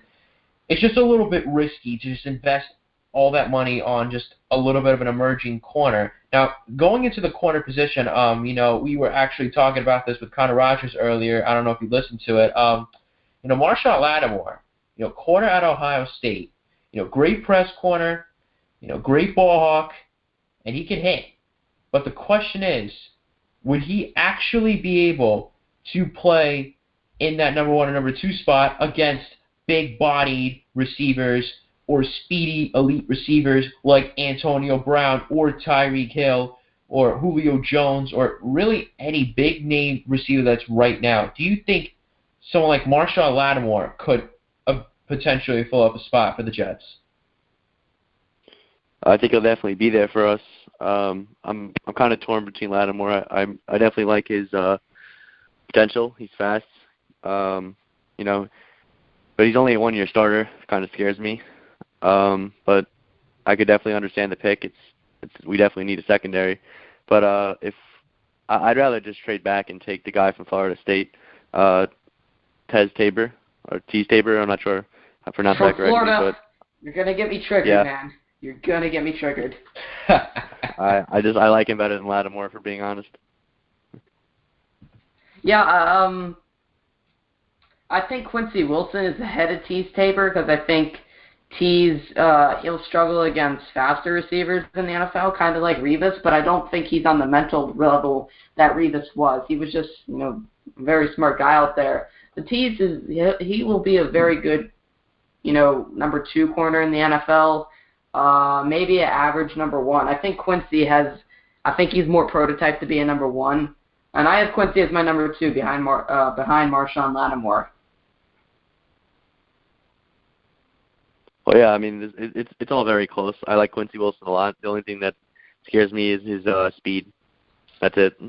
it's just a little bit risky to just invest all that money on just a little bit of an emerging corner. Now, going into the corner position, we were actually talking about this with Connor Rodgers earlier. I don't know if you listened to it. Marshon Lattimore, corner at Ohio State, great press corner, great ball hawk, and he can hit. But the question is, would he actually be able to play in that number 1 or number 2 spot against big-bodied receivers or speedy elite receivers like Antonio Brown or Tyreek Hill or Julio Jones or really any big-name receiver that's right now? Do you think someone like Marshon Lattimore could potentially fill up a spot for the Jets? I think he'll definitely be there for us. I'm kind of torn between Lattimore. I definitely like his potential. He's fast, but he's only a 1-year starter. It kind of scares me. But I could definitely understand the pick. We definitely need a secondary. But if I'd rather just trade back and take the guy from Florida State, Teez Tabor or Teez Tabor. I'm not sure if I pronounced that correctly. Florida, but you're gonna get me triggered, man. You're gonna get me triggered. I like him better than Lattimore, for being honest. Yeah, I think Quincy Wilson is ahead of Teez Tabor because I think Teez he'll struggle against faster receivers in the NFL, kind of like Revis, but I don't think he's on the mental level that Revis was. He was just a very smart guy out there. The Teez he will be a very good number 2 corner in the NFL. Maybe an average number 1. I think he's more prototype to be a number 1. And I have Quincy as my number 2 behind Marshon Lattimore. Well, yeah, I mean, it's all very close. I like Quincy Wilson a lot. The only thing that scares me is his speed. That's it.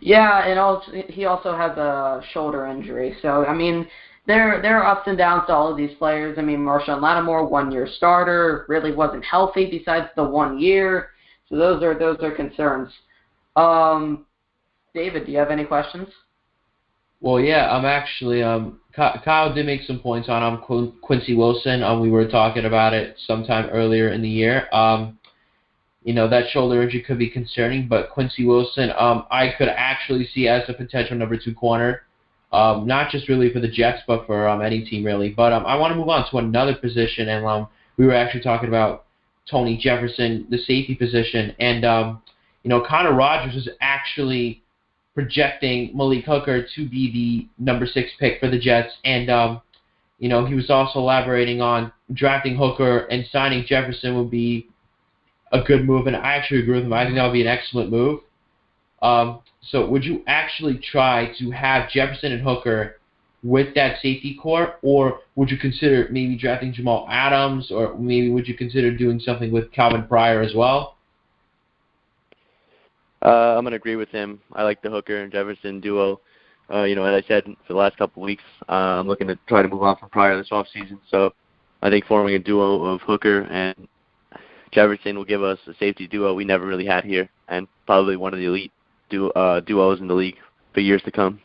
Yeah, and he also has a shoulder injury. So, I mean, there are ups and downs to all of these players. I mean, Marshon Lattimore, 1-year starter, really wasn't healthy besides the 1 year. So those are concerns. David, do you have any questions? Well, yeah, I'm actually Kyle did make some points on Quincy Wilson. We were talking about it sometime earlier in the year. That shoulder injury could be concerning, but Quincy Wilson, I could actually see as a potential number 2 corner, not just really for the Jets, but for any team really. But I want to move on to another position, and we were actually talking about Tony Jefferson, the safety position, and Connor Rodgers was actually projecting Malik Hooker to be the number 6 pick for the Jets, and he was also elaborating on drafting Hooker and signing Jefferson would be a good move, and I actually agree with him. I think that would be an excellent move. So would you actually try to have Jefferson and Hooker with that safety core, or would you consider maybe drafting Jamal Adams, or maybe would you consider doing something with Calvin Pryor as well? I'm going to agree with him. I like the Hooker and Jefferson duo. As I said for the last couple of weeks, I'm looking to try to move on from Pryor this offseason. So I think forming a duo of Hooker and Jefferson will give us a safety duo we never really had here, and probably one of the elite duos in the league for years to come.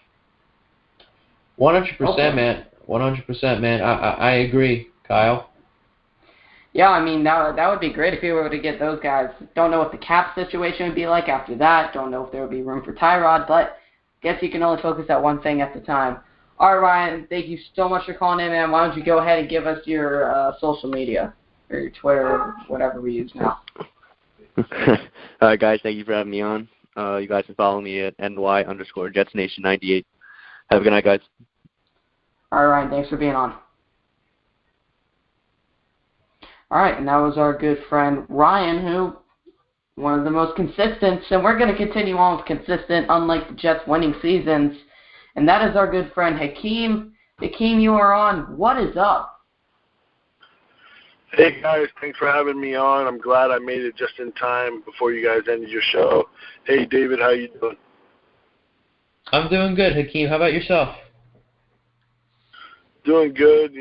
100%, man. 100%, man. I agree, Kyle. Yeah, I mean, that would be great if we were to get those guys. Don't know what the cap situation would be like after that. Don't know if there would be room for Tyrod, but guess you can only focus on one thing at the time. All right, Ryan, thank you so much for calling in, man. Why don't you go ahead and give us your social media, or your Twitter, or whatever we use now. All right, guys, thank you for having me on. You guys can follow me at NY_JetsNation98. Have a good night, guys. All right, Ryan, thanks for being on. All right, and that was our good friend Ryan, who one of the most consistent, and we're going to continue on with consistent, unlike the Jets winning seasons, and that is our good friend Hakeem. Hakeem, you are on. What is up? Hey, guys, thanks for having me on. I'm glad I made it just in time before you guys ended your show. Hey, David, how you doing? I'm doing good, Hakeem. How about yourself? Doing good.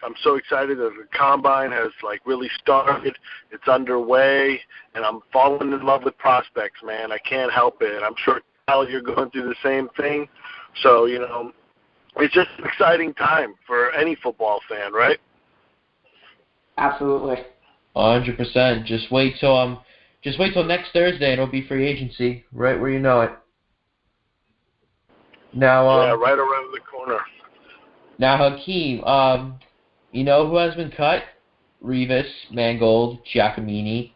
I'm so excited that the Combine has, really started. It's underway, and I'm falling in love with prospects, man. I can't help it. I'm sure, Kyle, you're going through the same thing. So, it's just an exciting time for any football fan, right? Absolutely. 100%. Just wait till next Thursday, and it'll be free agency, right where you know it. Now, yeah, right around the corner. Now, Hakeem, you know who has been cut? Revis, Mangold, Giacomini,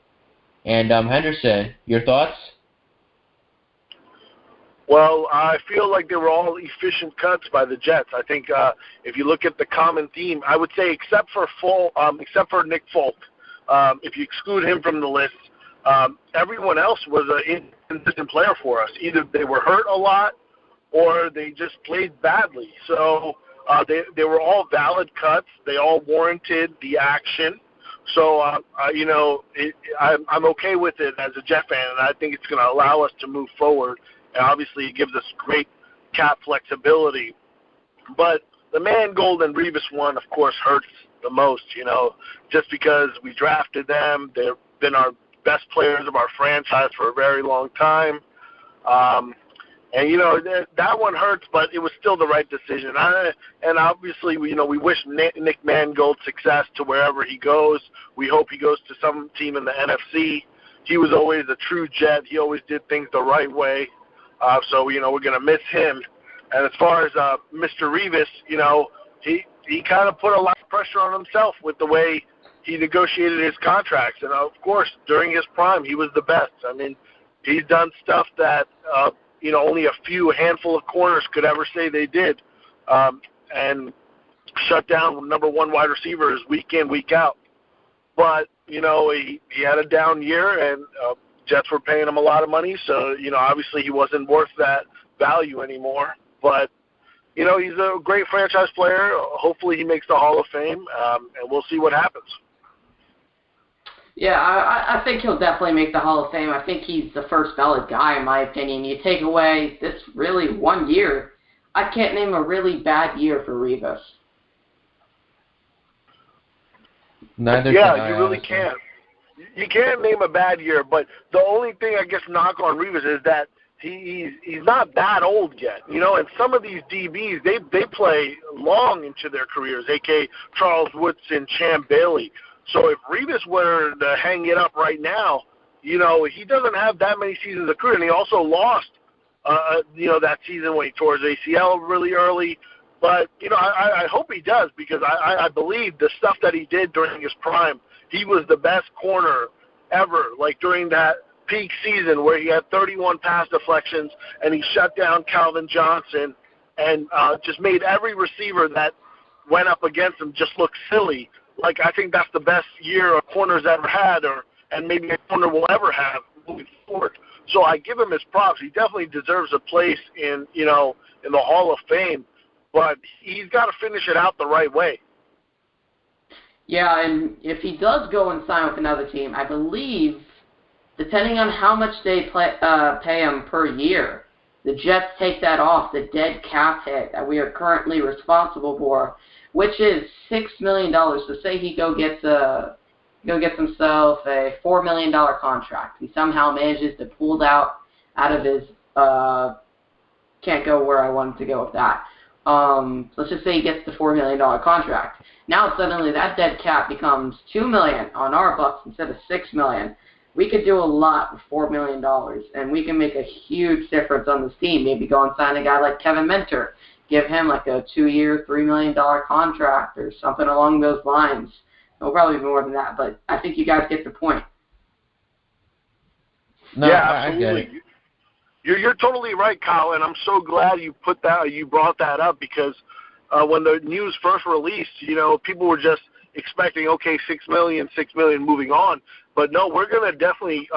and Henderson. Your thoughts? Well, I feel like they were all efficient cuts by the Jets. I think if you look at the common theme, I would say except for Nick Folk, if you exclude him from the list, everyone else was an inconsistent player for us. Either they were hurt a lot or they just played badly. So they were all valid cuts. They all warranted the action. So, I'm okay with it as a Jet fan, and I think it's going to allow us to move forward. And obviously, it gives us great cap flexibility. But the Mangold and Revis one, of course, hurts the most, just because we drafted them. They've been our best players of our franchise for a very long time. That one hurts, but it was still the right decision. And obviously, we wish Nick Mangold success to wherever he goes. We hope he goes to some team in the NFC. He was always a true Jet. He always did things the right way. So we're going to miss him. And as far as Mr. Revis, he kind of put a lot of pressure on himself with the way he negotiated his contracts. And, of course, during his prime, he was the best. I mean, he's done stuff that only a handful of corners could ever say they did, and shut down number one wide receivers week in, week out. But, he had a down year, and Jets were paying him a lot of money, so, obviously he wasn't worth that value anymore. But, he's a great franchise player. Hopefully he makes the Hall of Fame, and we'll see what happens. Yeah, I think he'll definitely make the Hall of Fame. I think he's the first ballot guy, in my opinion. You take away this really 1 year, I can't name a really bad year for Revis. Neither yeah, can I, you really honestly. can't. You can't name a bad year, but the only thing I guess knock on Revis is that he's not that old yet. And some of these DBs, they play long into their careers, a.k.a. Charles Woodson, Champ Bailey. So if Revis were to hang it up right now, he doesn't have that many seasons of career, and he also lost, that season when he tore his ACL really early. But, I hope he does, because I believe the stuff that he did during his prime, he was the best corner ever, like during that peak season where he had 31 pass deflections and he shut down Calvin Johnson and just made every receiver that went up against him just look silly. Like, I think that's the best year a corner's ever had, and maybe a corner will ever have moving forward. So I give him his props. He definitely deserves a place in the Hall of Fame, but he's got to finish it out the right way. Yeah, and if he does go and sign with another team, I believe, depending on how much they pay him per year, the Jets take that off the dead cap hit that we are currently responsible for, which is $6 million. So say he gets himself a $4 million contract. He somehow manages to pull out of his can't go where I wanted to go with that. Let's just say he gets the $4 million contract. Now suddenly that dead cap becomes $2 million on our books instead of $6 million. We could do a lot with $4 million, and we can make a huge difference on this team. Maybe go and sign a guy like Kevin Minter, give him like a 2-year, $3 million contract or something along those lines. It'll probably be more than that, but I think you guys get the point. No, yeah, absolutely. You're totally right, Kyle, and I'm so glad you brought that up because when the news first released, people were just expecting, okay, $6 million, moving on. But no, we're going to definitely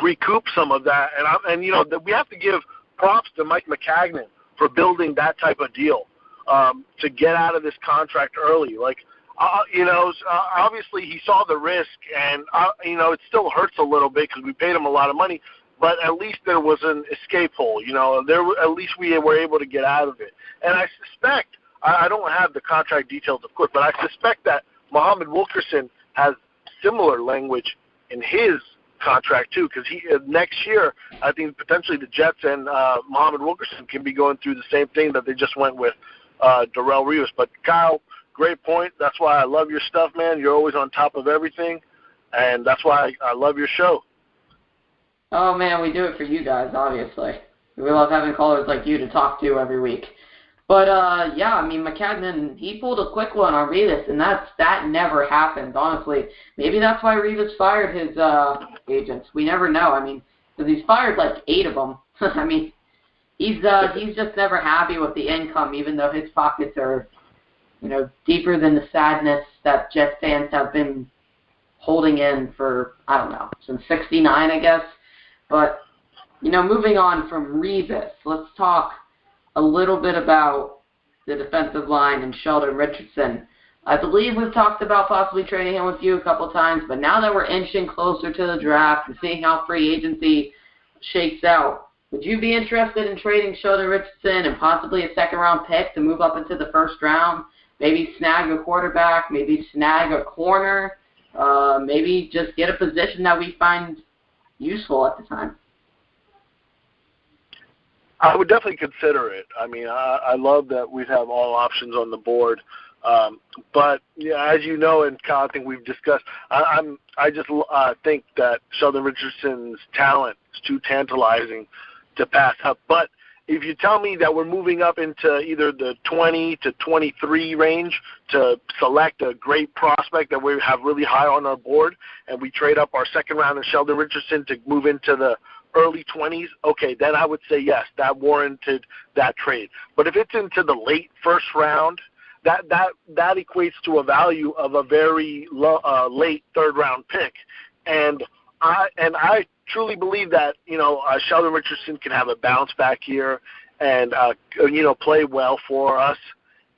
recoup some of that, and we have to give props to Mike McCagnon for building that type of deal to get out of this contract early. Like, obviously he saw the risk, and it still hurts a little bit because we paid him a lot of money. But at least there was an escape hole, at least we were able to get out of it. And I suspect, I don't have the contract details, of course, but I suspect that Muhammad Wilkerson has similar language in his contract too, because next year, I think potentially the Jets and Muhammad Wilkerson can be going through the same thing that they just went with Darrelle Revis. But Kyle, great point. That's why I love your stuff, man. You're always on top of everything, and that's why I love your show. Oh, man, we do it for you guys, obviously. We love having callers like you to talk to every week. But, yeah, I mean, McCagnon, he pulled a quick one on Revis, and that never happened, honestly. Maybe that's why Revis fired his agents. We never know. I mean, because he's fired like 8 of them. I mean, he's just never happy with the income, even though his pockets are, deeper than the sadness that Jets fans have been holding in for, I don't know, since '69, I guess. But, moving on from Revis, let's talk a little bit about the defensive line and Sheldon Richardson. I believe we've talked about possibly trading him with you a couple times, but now that we're inching closer to the draft and seeing how free agency shakes out, would you be interested in trading Sheldon Richardson and possibly a second-round pick to move up into the first round, maybe snag a quarterback, maybe snag a corner, maybe just get a position that we find useful at the time? I would definitely consider it. I mean, I love that we have all options on the board. But yeah, as you know, and Kyle, I think we've discussed, I just think that Sheldon Richardson's talent is too tantalizing to pass up. But if you tell me that we're moving up into either the 20 to 23 range to select a great prospect that we have really high on our board, and we trade up our second round of Sheldon Richardson to move into the early 20s, okay, then I would say yes, that warranted that trade. But if it's into the late first round, that equates to a value of a very late third round pick, and I truly believe that Sheldon Richardson can have a bounce back here and play well for us,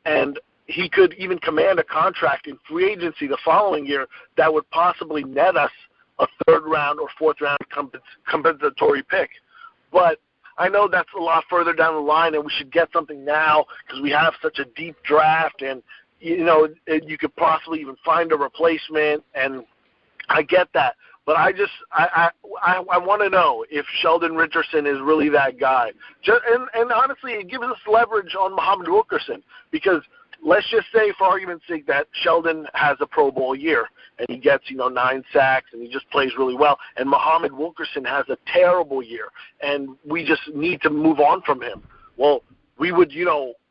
and he could even command a contract in free agency the following year that would possibly net us a third round or fourth round compensatory pick. But I know that's a lot further down the line, and we should get something now because we have such a deep draft, and you could possibly even find a replacement, and I get that. But I want to know if Sheldon Richardson is really that guy. And honestly, it gives us leverage on Muhammad Wilkerson because let's just say, for argument's sake, that Sheldon has a Pro Bowl year and he gets 9 sacks and he just plays really well, and Muhammad Wilkerson has a terrible year and we just need to move on from him. Well, we would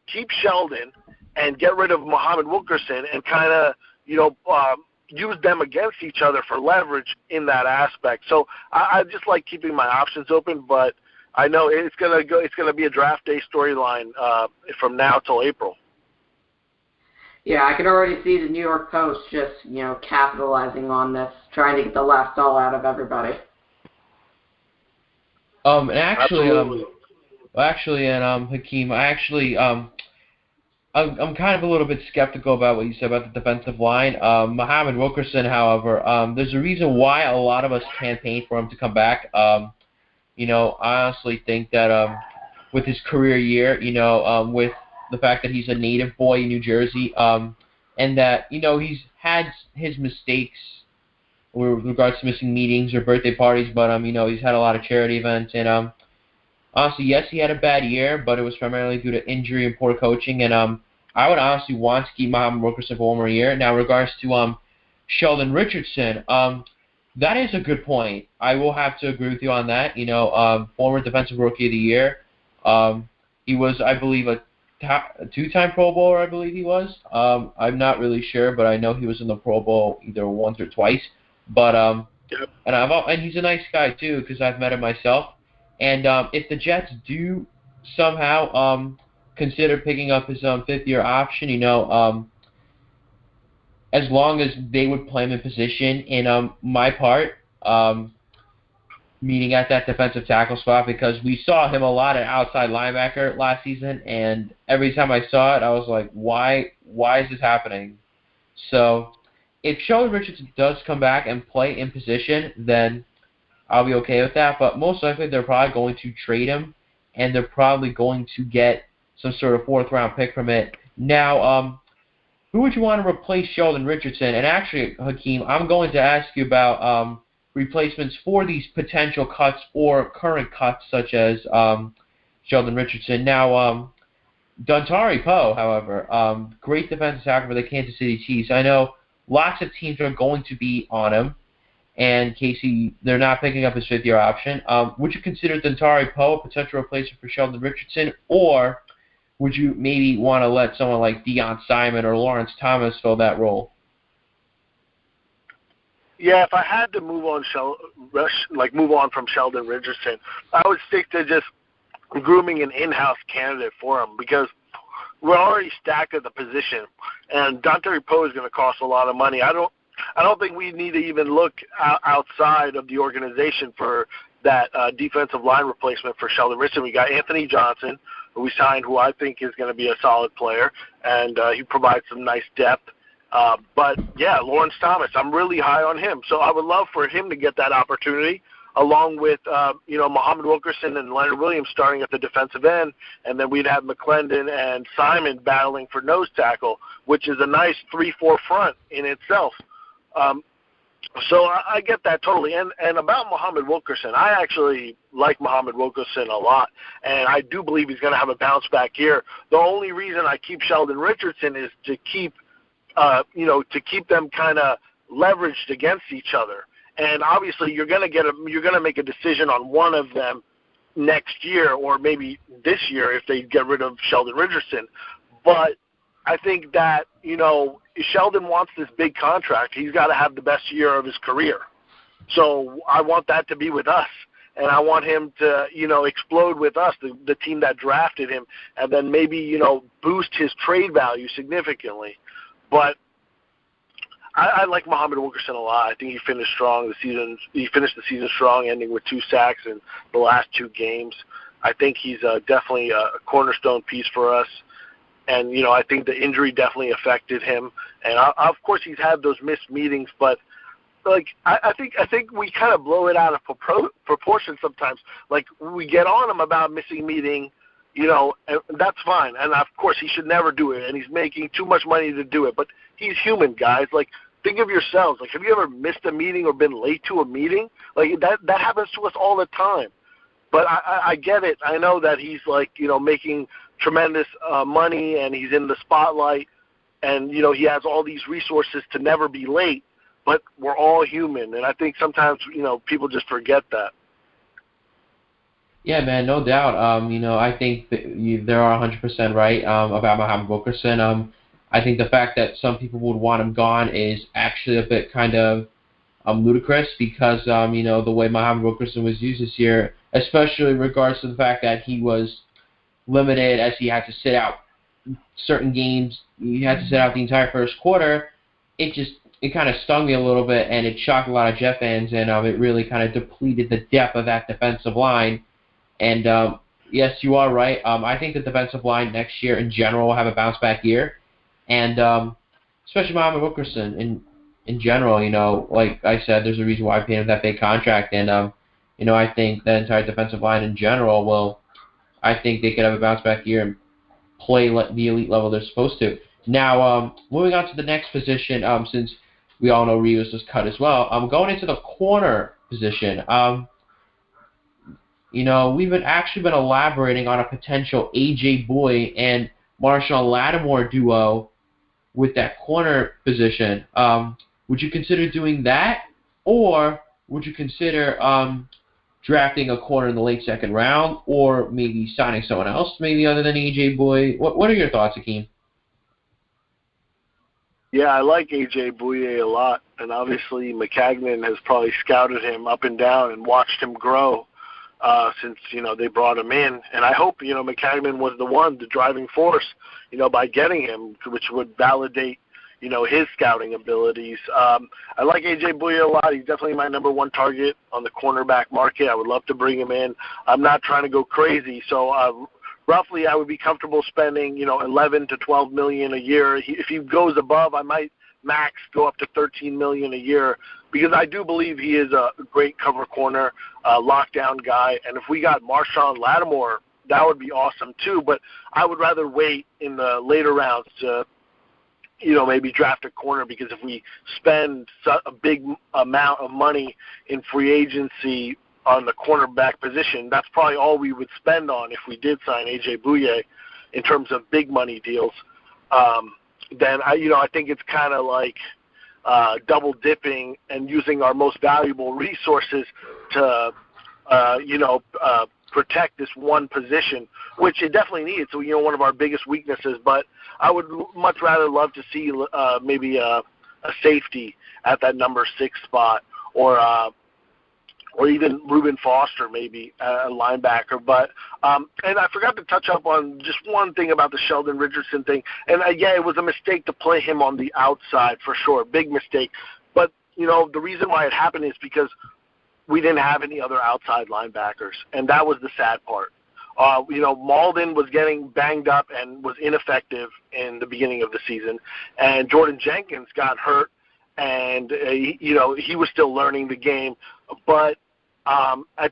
keep Sheldon and get rid of Muhammad Wilkerson and kind of use them against each other for leverage in that aspect. So I just like keeping my options open, but I know it's gonna be a draft day storyline from now till April. Yeah, I can already see the New York Post just capitalizing on this, trying to get the last all out of everybody. And Hakeem, I'm kind of a little bit skeptical about what you said about the defensive line. Muhammad Wilkerson, however, there's a reason why a lot of us campaigned for him to come back. I honestly think that with his career year, with the fact that he's a native boy in New Jersey, and that, he's had his mistakes with regards to missing meetings or birthday parties, but, he's had a lot of charity events, and honestly, yes, he had a bad year, but it was primarily due to injury and poor coaching, and I would honestly want to keep Muhammad Wilkerson for one more year. Now, in regards to Sheldon Richardson, that is a good point. I will have to agree with you on that. Former Defensive Rookie of the Year. He was, I believe, a two-time Pro Bowler, I believe he was. I'm not really sure, but I know he was in the Pro Bowl either once or twice. But and he's a nice guy too, because I've met him myself. And if the Jets do somehow consider picking up his fifth-year option, as long as they would play him in position in my part, meaning at that defensive tackle spot, because we saw him a lot at outside linebacker last season, and every time I saw it, I was like, why is this happening? So if Sheldon Richardson does come back and play in position, then I'll be okay with that, but most likely they're probably going to trade him, and they're probably going to get some sort of fourth-round pick from it. Now, who would you want to replace Sheldon Richardson? And actually, Hakeem, I'm going to ask you about replacements for these potential cuts or current cuts, such as Sheldon Richardson. Now, Dontari Poe, however, great defensive tackle for the Kansas City Chiefs. I know lots of teams are going to be on him, and Casey, they're not picking up his fifth-year option. Would you consider Dontari Poe a potential replacement for Sheldon Richardson, or would you maybe want to let someone like Deion Simon or Lawrence Thomas fill that role? Yeah, if I had to move on from Sheldon Richardson, I would stick to just grooming an in-house candidate for him, because we're already stacked at the position, and Dontari Poe is going to cost a lot of money. I don't think we need to even look outside of the organization for that defensive line replacement for Sheldon Richardson. We got Anthony Johnson, who we signed, who I think is going to be a solid player, and he provides some nice depth. But, yeah, Lawrence Thomas, I'm really high on him. So I would love for him to get that opportunity, along with, Muhammad Wilkerson and Leonard Williams starting at the defensive end, and then we'd have McClendon and Simon battling for nose tackle, which is a nice 3-4 front in itself. So I get that totally. And about Muhammad Wilkerson, I actually like Muhammad Wilkerson a lot, and I do believe he's going to have a bounce-back year. The only reason I keep Sheldon Richardson is to keep them kind of leveraged against each other. And obviously, you're going to make a decision on one of them next year, or maybe this year if they get rid of Sheldon Richardson. But I think that, if Sheldon wants this big contract, he's got to have the best year of his career. So I want that to be with us, and I want him to, explode with us, the team that drafted him, and then maybe, boost his trade value significantly. But I like Muhammad Wilkerson a lot. I think he finished strong He finished the season strong, ending with 2 sacks in the last 2 games. I think he's definitely a cornerstone piece for us. And, I think the injury definitely affected him. And, of course, he's had those missed meetings. But, I think we kind of blow it out of proportion sometimes. Like, we get on him about missing meeting, and that's fine. And, of course, he should never do it. And he's making too much money to do it. But he's human, guys. Like, think of yourselves. Like, have you ever missed a meeting or been late to a meeting? Like, that happens to us all the time. But I get it. I know that he's, making tremendous money, and he's in the spotlight, and, he has all these resources to never be late, but we're all human, and I think sometimes, people just forget that. Yeah, man, no doubt. I think that they're 100% right about Muhammad Wilkerson. I think the fact that some people would want him gone is actually a bit kind of ludicrous, because, the way Muhammad Wilkerson was used this year, especially in regards to the fact that he was limited, as he had to sit out certain games. He had to sit out the entire first quarter. It kind of stung me a little bit, and it shocked a lot of Jet fans, and it really kind of depleted the depth of that defensive line. And yes, you are right. I think the defensive line next year in general will have a bounce-back year, and especially Muhammad Wilkerson in general. Like I said, there's a reason why I paid him that big contract, and I think the entire defensive line in general will I think they could have a bounce-back year and play the elite level they're supposed to. Now, moving on to the next position, since we all know Rivas was cut as well, going into the corner position. We've been elaborating on a potential A.J. Boye and Marshawn Lattimore duo with that corner position. Would you consider doing that, or would you consider drafting a corner in the late second round, or maybe signing someone else, maybe other than A.J. Boye? What are your thoughts, Hakeem? Yeah, I like A.J. Boye a lot, and obviously McCagnon has probably scouted him up and down and watched him grow since, they brought him in. And I hope, McCagnon was the driving force, by getting him, which would validate, his scouting abilities. I like A.J. Boye a lot. He's definitely my number one target on the cornerback market. I would love to bring him in. I'm not trying to go crazy, so roughly I would be comfortable spending, 11 to 12 million a year. If he goes above, I might max go up to 13 million a year, because I do believe he is a great cover corner, lockdown guy. And if we got Marshawn Lattimore, that would be awesome too. But I would rather wait in the later rounds to, maybe draft a corner, because if we spend a big amount of money in free agency on the cornerback position, that's probably all we would spend on if we did sign A.J. Boye in terms of big money deals. Then I think it's kind of like double dipping and using our most valuable resources to protect this one position, which it definitely needs. So one of our biggest weaknesses. But I would much rather love to see maybe a safety at that number 6 spot, or even Reuben Foster, maybe a linebacker. But and I forgot to touch up on just one thing about the Sheldon Richardson thing. And yeah, it was a mistake to play him on the outside for sure, big mistake. But the reason why it happened is because we didn't have any other outside linebackers, and that was the sad part. Malden was getting banged up and was ineffective in the beginning of the season, and Jordan Jenkins got hurt, and he was still learning the game. But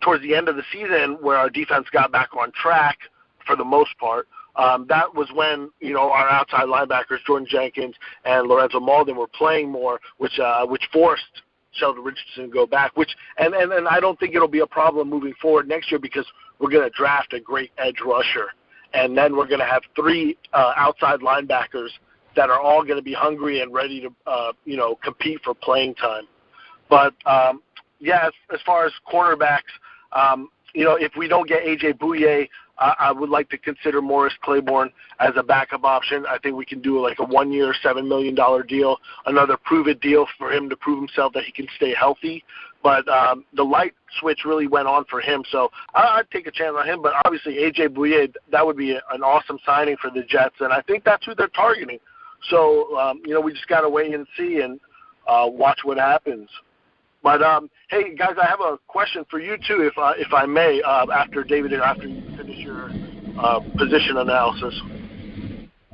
towards the end of the season, where our defense got back on track for the most part, that was when our outside linebackers Jordan Jenkins and Lorenzo Malden were playing more, which forced Sheldon Richardson to go back. And I don't think it'll be a problem moving forward next year, because we're going to draft a great edge rusher, and then we're going to have 3 outside linebackers that are all going to be hungry and ready to compete for playing time. But yeah, as far as cornerbacks, if we don't get A.J. Boye, I would like to consider Morris Claiborne as a backup option. I think we can do like a 1-year, $7 million deal, another prove-it deal for him to prove himself that he can stay healthy. But the light switch really went on for him, so I'd take a chance on him. But obviously A.J. Boye, that would be an awesome signing for the Jets, and I think that's who they're targeting. So, we just got to wait and see and watch what happens. But, hey, guys, I have a question for you, too, if I may, after David, after you finish your position analysis.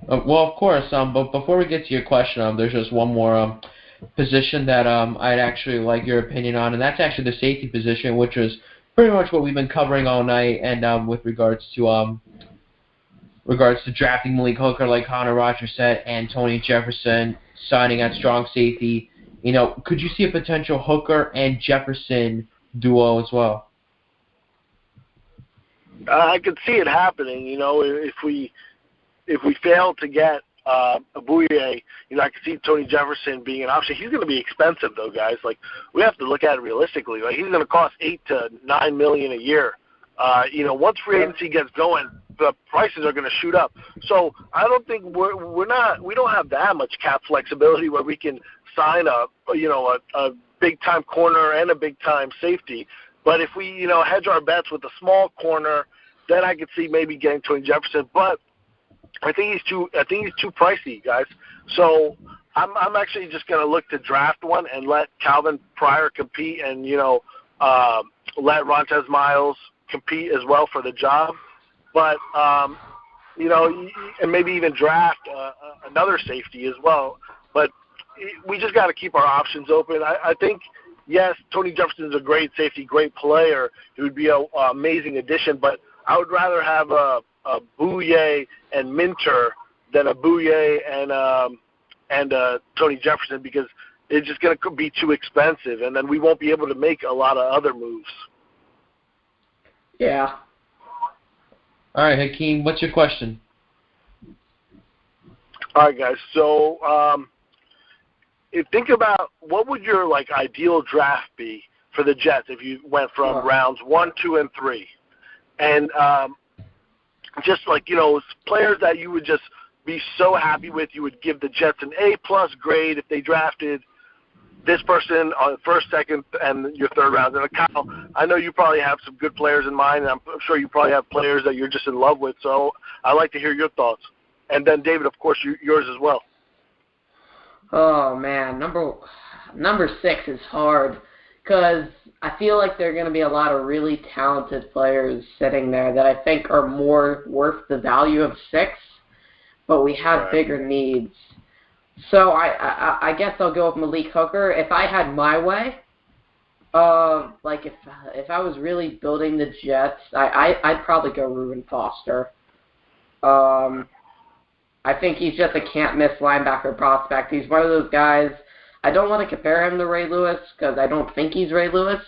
Well, of course, but before we get to your question, there's just one more position that I'd actually like your opinion on, and that's actually the safety position, which is pretty much what we've been covering all night, and with regards to drafting Malik Hooker, like Connor Rodgers said, and Tony Jefferson signing at strong safety. Could you see a potential Hooker and Jefferson duo as well? I could see it happening. If we fail to get a Boye, I could see Tony Jefferson being an option. He's going to be expensive, though, guys. Like, we have to look at it realistically. Like, he's going to cost $8 to $9 million a year. Once free agency gets going, the prices are going to shoot up. So I don't think we don't have that much cap flexibility where we can sign a big time corner and a big time safety. But if we hedge our bets with a small corner, then I could see maybe getting Tony Jefferson. But I think he's too pricey, guys. So I'm actually just going to look to draft one and let Calvin Pryor compete, and let Rontez Miles compete as well for the job. But and maybe even draft another safety as well. But we just got to keep our options open. I think, yes, Tony Jefferson's a great safety, great player. He would be an amazing addition. But I would rather have a Bouye and Minter than a Bouye and Tony Jefferson, because it's just going to be too expensive, and then we won't be able to make a lot of other moves. Yeah. All right, Hakeem, what's your question? All right, guys. So, think about what would your ideal draft be for the Jets if you went from rounds 1, 2, and 3, and just players that you would just be so happy with, you would give the Jets an A+ grade if they drafted this person on first, second, and your third round. And Kyle, I know you probably have some good players in mind, and I'm sure you probably have players that you're just in love with. So I'd like to hear your thoughts. And then David, of course, yours as well. Oh man, number 6 is hard because I feel like there are going to be a lot of really talented players sitting there that I think are more worth the value of 6, but we have bigger needs. So I guess I'll go with Malik Hooker. If I had my way, if I was really building the Jets, I'd probably go Reuben Foster. I think he's just a can't-miss linebacker prospect. He's one of those guys, I don't want to compare him to Ray Lewis because I don't think he's Ray Lewis,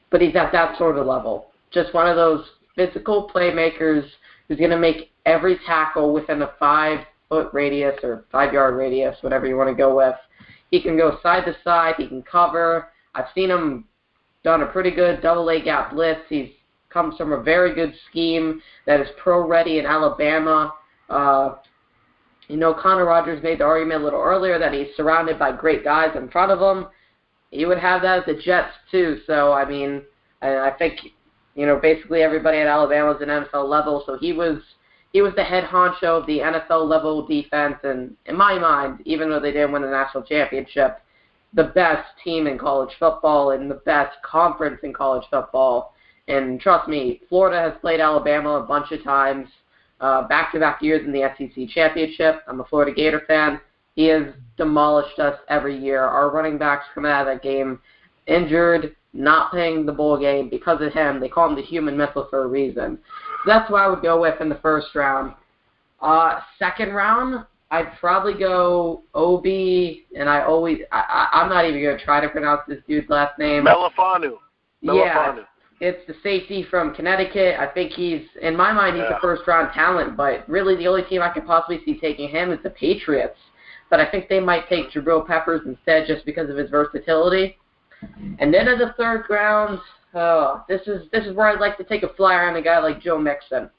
but he's at that sort of level. Just one of those physical playmakers who's going to make every tackle within a 5-foot radius or 5-yard radius, whatever you want to go with. He can go side to side. He can cover. I've seen him done a pretty good double-A gap blitz. He's comes from a very good scheme that is pro-ready in Alabama. Connor Rodgers made the argument a little earlier that he's surrounded by great guys in front of him. He would have that at the Jets too. So, I think, basically everybody at Alabama was an NFL level. So he was the head honcho of the NFL level defense. And in my mind, even though they didn't win a national championship, the best team in college football and the best conference in college football. And trust me, Florida has played Alabama a bunch of times. Back-to-back years in the SEC championship. I'm a Florida Gator fan. He has demolished us every year. Our running backs coming out of that game injured, not playing the bowl game because of him. They call him the human missile for a reason. So that's what I would go with in the first round. Second round, I'd probably go Obi, and I'm not even going to try to pronounce this dude's last name. Melifanu. Yeah. It's the safety from Connecticut. I think in my mind, he's a first-round talent, but really the only team I could possibly see taking him is the Patriots. But I think they might take Jabril Peppers instead just because of his versatility. And then in the third round, this is where I'd like to take a flyer on a guy like Joe Mixon.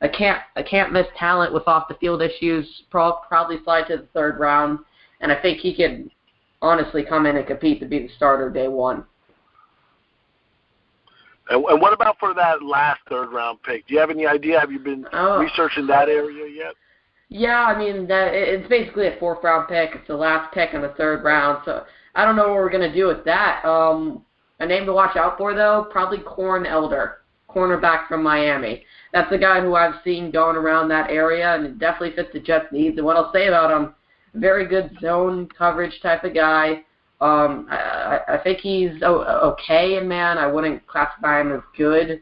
I can't miss talent with off-the-field issues, probably slide to the third round, and I think he could honestly come in and compete to be the starter day one. And what about for that last third-round pick? Do you have any idea? Have you been researching that area yet? Yeah, it's basically a fourth-round pick. It's the last pick in the third round, so I don't know what we're going to do with that. A name to watch out for, though, probably Corn Elder, cornerback from Miami. That's a guy who I've seen going around that area, and it definitely fits the Jets' needs. And what I'll say about him, very good zone coverage type of guy. I think he's okay in man. I wouldn't classify him as good.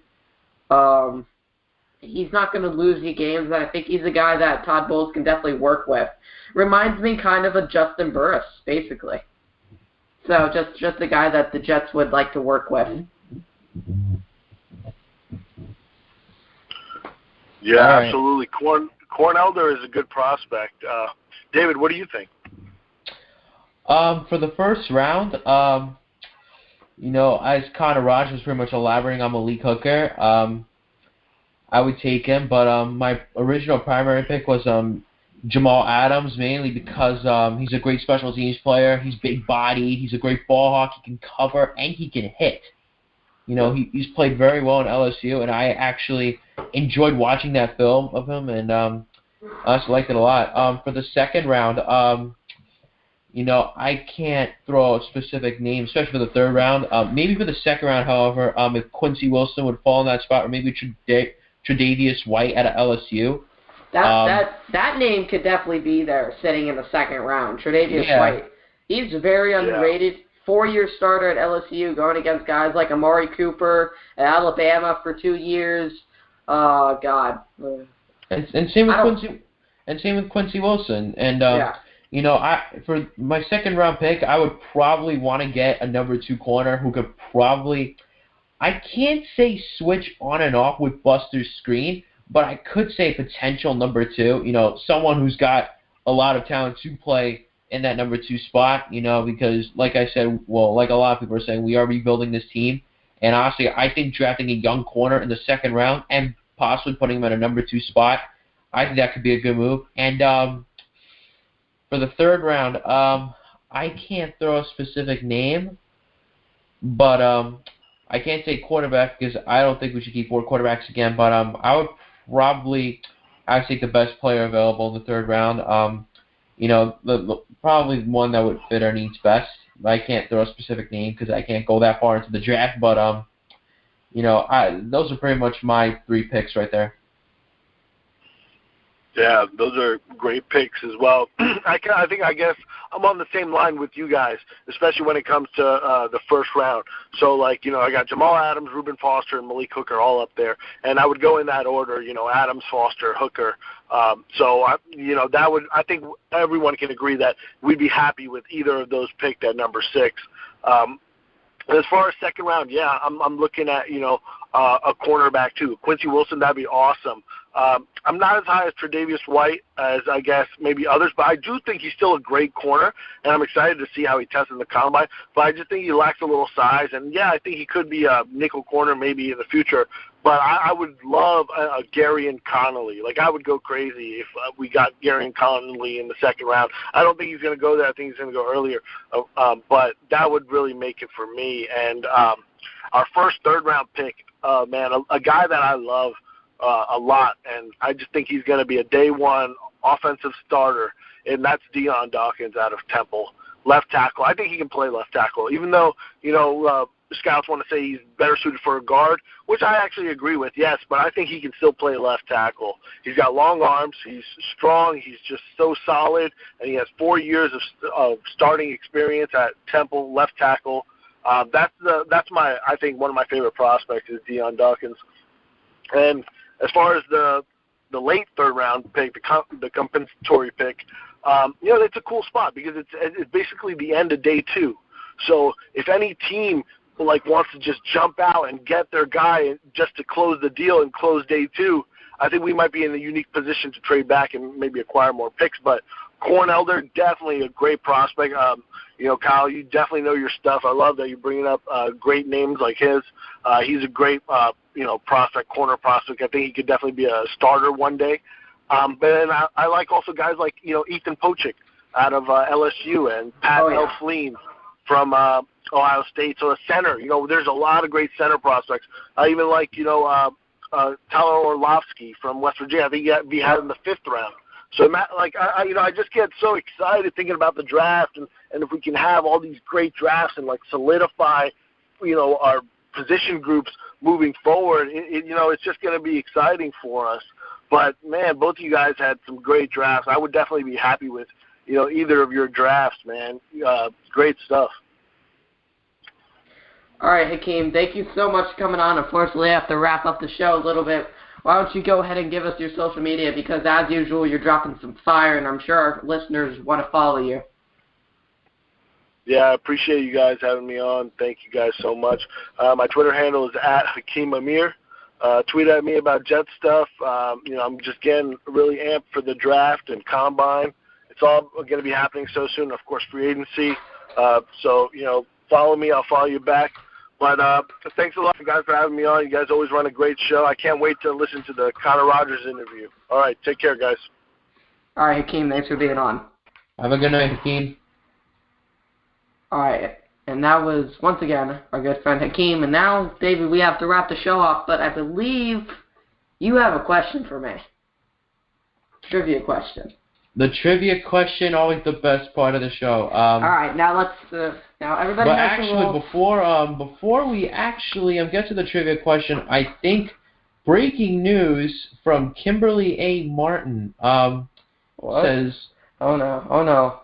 He's not going to lose you games, and I think he's a guy that Todd Bowles can definitely work with. Reminds me kind of Justin Burris, basically. So just a guy that the Jets would like to work with. Yeah, absolutely. Corn Elder is a good prospect. David, what do you think? For the first round, as Connor Rodgers was pretty much elaborating on Malik Hooker, I would take him. But my original primary pick was Jamal Adams, mainly because he's a great special teams player. He's big-bodied. He's a great ball hawk. He can cover, and he can hit. He's played very well in LSU, and I actually enjoyed watching that film of him, and I also liked it a lot. For the second round, I can't throw a specific name, especially for the third round. Maybe for the second round, however, if Quincy Wilson would fall in that spot, or maybe Tre'Davious White out of LSU. That name could definitely be there, sitting in the second round. Tre'Davious White. He's very underrated. 4-year starter at LSU, going against guys like Amari Cooper at Alabama for 2 years. Oh God. And same with Quincy Wilson. And you know, for my second round pick, I would probably want to get a number 2 corner who could probably, I can't say switch on and off with Buster Screen, but I could say potential number 2. You know, someone who's got a lot of talent to play in that number 2 spot. You know, because like I said, well, like a lot of people are saying, we are rebuilding this team, and honestly, I think drafting a young corner in the second round and possibly putting him at a number 2 spot, I think that could be a good move. And for the third round, I can't throw a specific name, but I can't say quarterback because I don't think we should keep 4 quarterbacks again. But I would probably take the best player available in the third round. You know, probably one that would fit our needs best. I can't throw a specific name because I can't go that far into the draft. But you know, those are pretty much my 3 picks right there. Yeah, those are great picks as well. I guess I'm on the same line with you guys, especially when it comes to the first round. So, like, you know, I got Jamal Adams, Reuben Foster, and Malik Hooker all up there, and I would go in that order. You know, Adams, Foster, Hooker. You know, that would, I think everyone can agree that we'd be happy with either of those picked at number 6. As far as second round, yeah, I'm looking at, you know, a cornerback too. Quincy Wilson, that'd be awesome. I'm not as high as Tre'Davious White as I guess maybe others, but I do think he's still a great corner, and I'm excited to see how he tests in the combine. But I just think he lacks a little size, and yeah, I think he could be a nickel corner maybe in the future. But I would love a Gary and Connolly. Like, I would go crazy if we got Gary and Connolly in the second round. I don't think he's going to go there. I think he's going to go earlier. But that would really make it for me. And our first third-round pick, man, a guy that I love a lot, and I just think he's going to be a day one offensive starter, and that's Deion Dawkins out of Temple, left tackle. I think he can play left tackle, even though, you know, scouts want to say he's better suited for a guard, which I actually agree with, yes, but I think he can still play left tackle. He's got long arms, he's strong, he's just so solid, and he has 4 years of starting experience at Temple, left tackle. That's my, I think, one of my favorite prospects is Deion Dawkins. And as far as the late third round pick, the compensatory pick, you know, it's a cool spot because it's basically the end of day 2. So if any team like wants to just jump out and get their guy just to close the deal and close day 2, I think we might be in a unique position to trade back and maybe acquire more picks. But Corn Elder, definitely a great prospect. You know, Kyle, you definitely know your stuff. I love that you're bringing up great names like his. He's a great, you know, prospect, corner prospect. I think he could definitely be a starter one day. But then I like also guys like, you know, Ethan Pochik out of LSU and Pat Elflein from Ohio State. So a center, you know, there's a lot of great center prospects. I even like, you know, Tyler Orlovsky from West Virginia. I think he had in the 5th round. So, like, I just get so excited thinking about the draft, and if we can have all these great drafts and, like, solidify, you know, our position groups moving forward, you know, it's just going to be exciting for us. But, man, both of you guys had some great drafts. I would definitely be happy with, you know, either of your drafts, man. Great stuff. All right, Hakeem, thank you so much for coming on. Unfortunately, I have to wrap up the show a little bit. Why don't you go ahead and give us your social media, because as usual, you're dropping some fire, and I'm sure our listeners want to follow you. Yeah, I appreciate you guys having me on. Thank you guys so much. My Twitter handle is @Hakeem Amir. Tweet at me about Jet stuff. You know, I'm just getting really amped for the draft and combine. It's all going to be happening so soon. Of course, free agency. So, you know, follow me. I'll follow you back. But thanks a lot, guys, for having me on. You guys always run a great show. I can't wait to listen to the Connor Rodgers interview. All right, take care, guys. All right, Hakeem, thanks for being on. Have a good night, Hakeem. All right, and that was, once again, our good friend Hakeem. And now, David, we have to wrap the show off, but I believe you have a question for me. Trivia question. The trivia question, always the best part of the show. All right, now let's. Now everybody. But actually, before we actually get to the trivia question, I think breaking news from Kimberly A. Martin says. Oh no!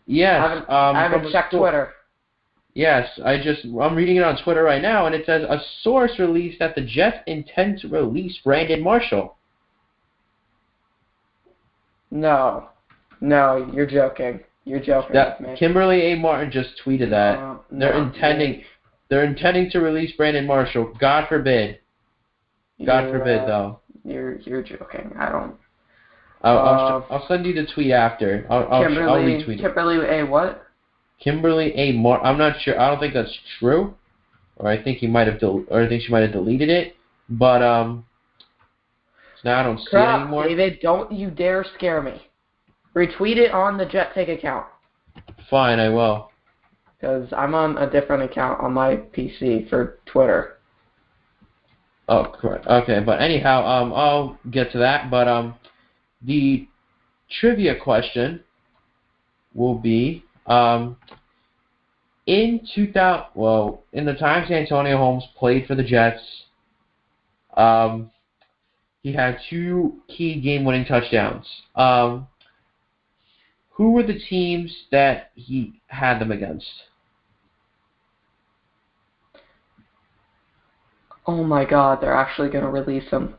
Yes. I haven't checked Twitter. Yes, I'm reading it on Twitter right now, and it says a source released that the Jets intend to release Brandon Marshall. No, you're joking. You're joking with me. Kimberly A. Martin just tweeted that. They're intending to release Brandon Marshall. God forbid. God forbid, though. You're joking. I don't. I'll send you the tweet after. I'll retweet it. Kimberly A. what? Kimberly A. Martin. I'm not sure. I don't think that's true, or I think she might have deleted it. But now I don't see it anymore. David, don't you dare scare me. Retweet it on the Jet Take account. Fine, I will. Because I'm on a different account on my PC for Twitter. Oh, correct. Okay, but anyhow, I'll get to that. But the trivia question will be in the time Santonio Holmes played for the Jets, he had 2 key game-winning touchdowns. Who were the teams that he had them against? Oh my God, they're actually going to release him.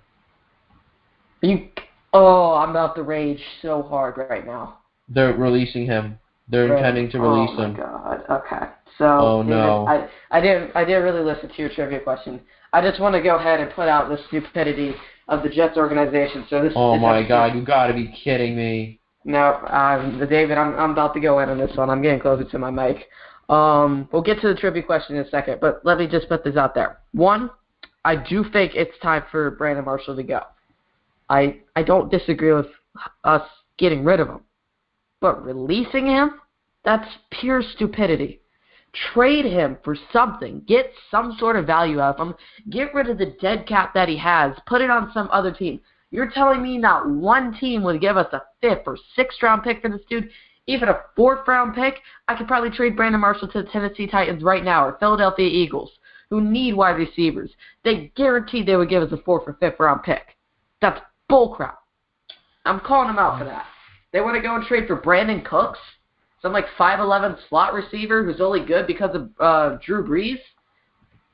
I'm about to rage so hard right now. They're releasing him. They're intending to release him. Oh my God. Okay. So, David, I didn't really listen to your trivia question. I just want to go ahead and put out the stupidity of the Jets organization. So this. Oh my God! You got to be kidding me. No, David, I'm about to go in on this one. I'm getting closer to my mic. We'll get to the trivia question in a second, but let me just put this out there. One, I do think it's time for Brandon Marshall to go. I don't disagree with us getting rid of him, but releasing him, that's pure stupidity. Trade him for something. Get some sort of value out of him. Get rid of the dead cap that he has. Put it on some other team. You're telling me not one team would give us a 5th or 6th round pick for this dude? Even a 4th round pick? I could probably trade Brandon Marshall to the Tennessee Titans right now or Philadelphia Eagles, who need wide receivers. They guaranteed they would give us a 4th or 5th round pick. That's bullcrap. I'm calling them out for that. They want to go and trade for Brandon Cooks, some 5'11" slot receiver who's only good because of Drew Brees,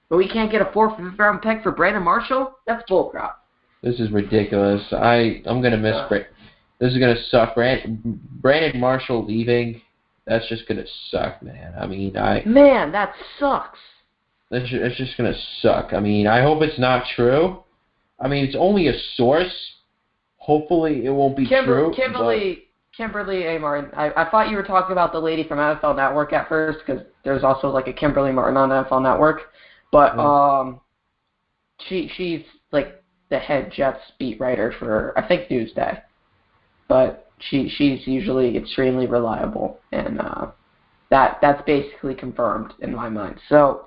but we can't get a 4th or 5th round pick for Brandon Marshall? That's bullcrap. This is ridiculous. I'm gonna miss This is gonna suck. Brandon Marshall leaving. That's just gonna suck, man. Man, that sucks. It's just gonna suck. I hope it's not true. It's only a source. Hopefully it won't be true. Kimberly A. Martin. I thought you were talking about the lady from NFL Network at first, because there's also a Kimberly Martin on NFL Network. But she's the head Jets beat writer for, I think, Newsday. But she's usually extremely reliable, and that's basically confirmed in my mind. So,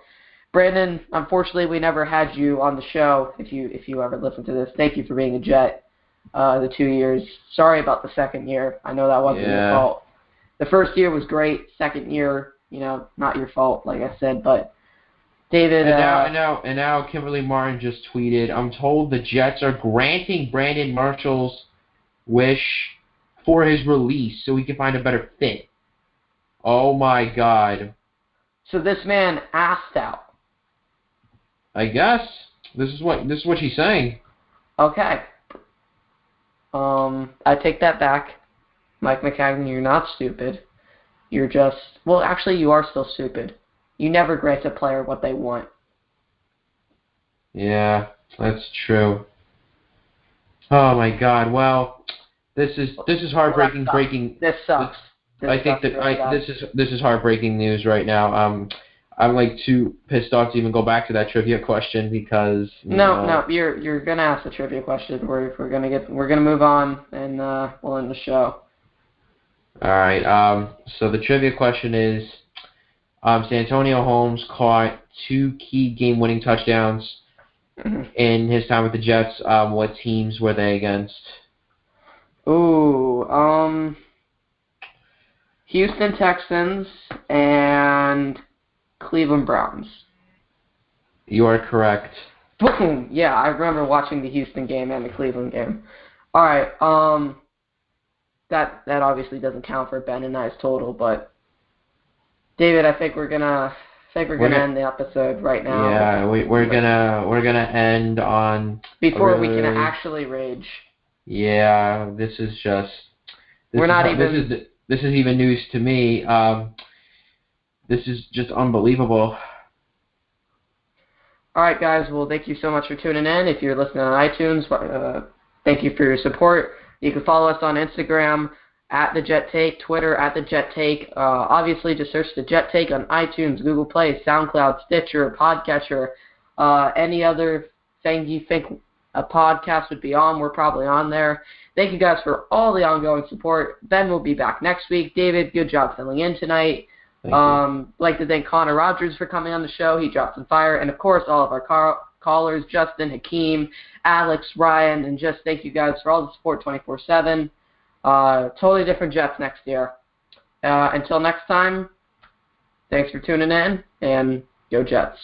Brandon, unfortunately, we never had you on the show. If you ever listen to this, thank you for being a Jet. The 2 years. Sorry about the second year. I know that wasn't your fault. The first year was great. Second year, not your fault, like I said. But David. And now Kimberly Martin just tweeted, I'm told the Jets are granting Brandon Marshall's wish for his release so he can find a better fit. Oh my God. So this man asked out. I guess. This is what she's saying. Okay. I take that back. Mike McCagnon, you're not stupid. You're just... Well, actually, you are still stupid. You never grant a player what they want. Yeah, that's true. Oh, my God. Well, this is heartbreaking. This sucks. This is heartbreaking news right now. I'm too pissed off to even go back to that trivia question because no, you're gonna ask the trivia question. We're gonna move on and we'll end the show. All right. So the trivia question is, Santonio Holmes caught 2 key game-winning touchdowns in his time with the Jets. What teams were they against? Ooh, Houston Texans and Cleveland Browns. You are correct. Boom! Yeah, I remember watching the Houston game and the Cleveland game. All right. That obviously doesn't count for Ben and I's total, but David, I think we're gonna I think we're gonna end the episode right now. Yeah, we're gonna end on before we can actually rage. Yeah, this is just. This is even news to me. This is just unbelievable. All right, guys. Well, thank you so much for tuning in. If you're listening on iTunes, thank you for your support. You can follow us on Instagram @thejettake, Twitter @thejettake. Obviously, just search The Jet Take on iTunes, Google Play, SoundCloud, Stitcher, Podcatcher, any other thing you think a podcast would be on. We're probably on there. Thank you guys for all the ongoing support. Ben will be back next week. David, good job filling in tonight. Like to thank Connor Rodgers for coming on the show. He dropped some fire. And, of course, all of our callers, Justin, Hakeem, Alex, Ryan, and just thank you guys for all the support 24/7. Totally different Jets next year. Until next time, thanks for tuning in, and go Jets.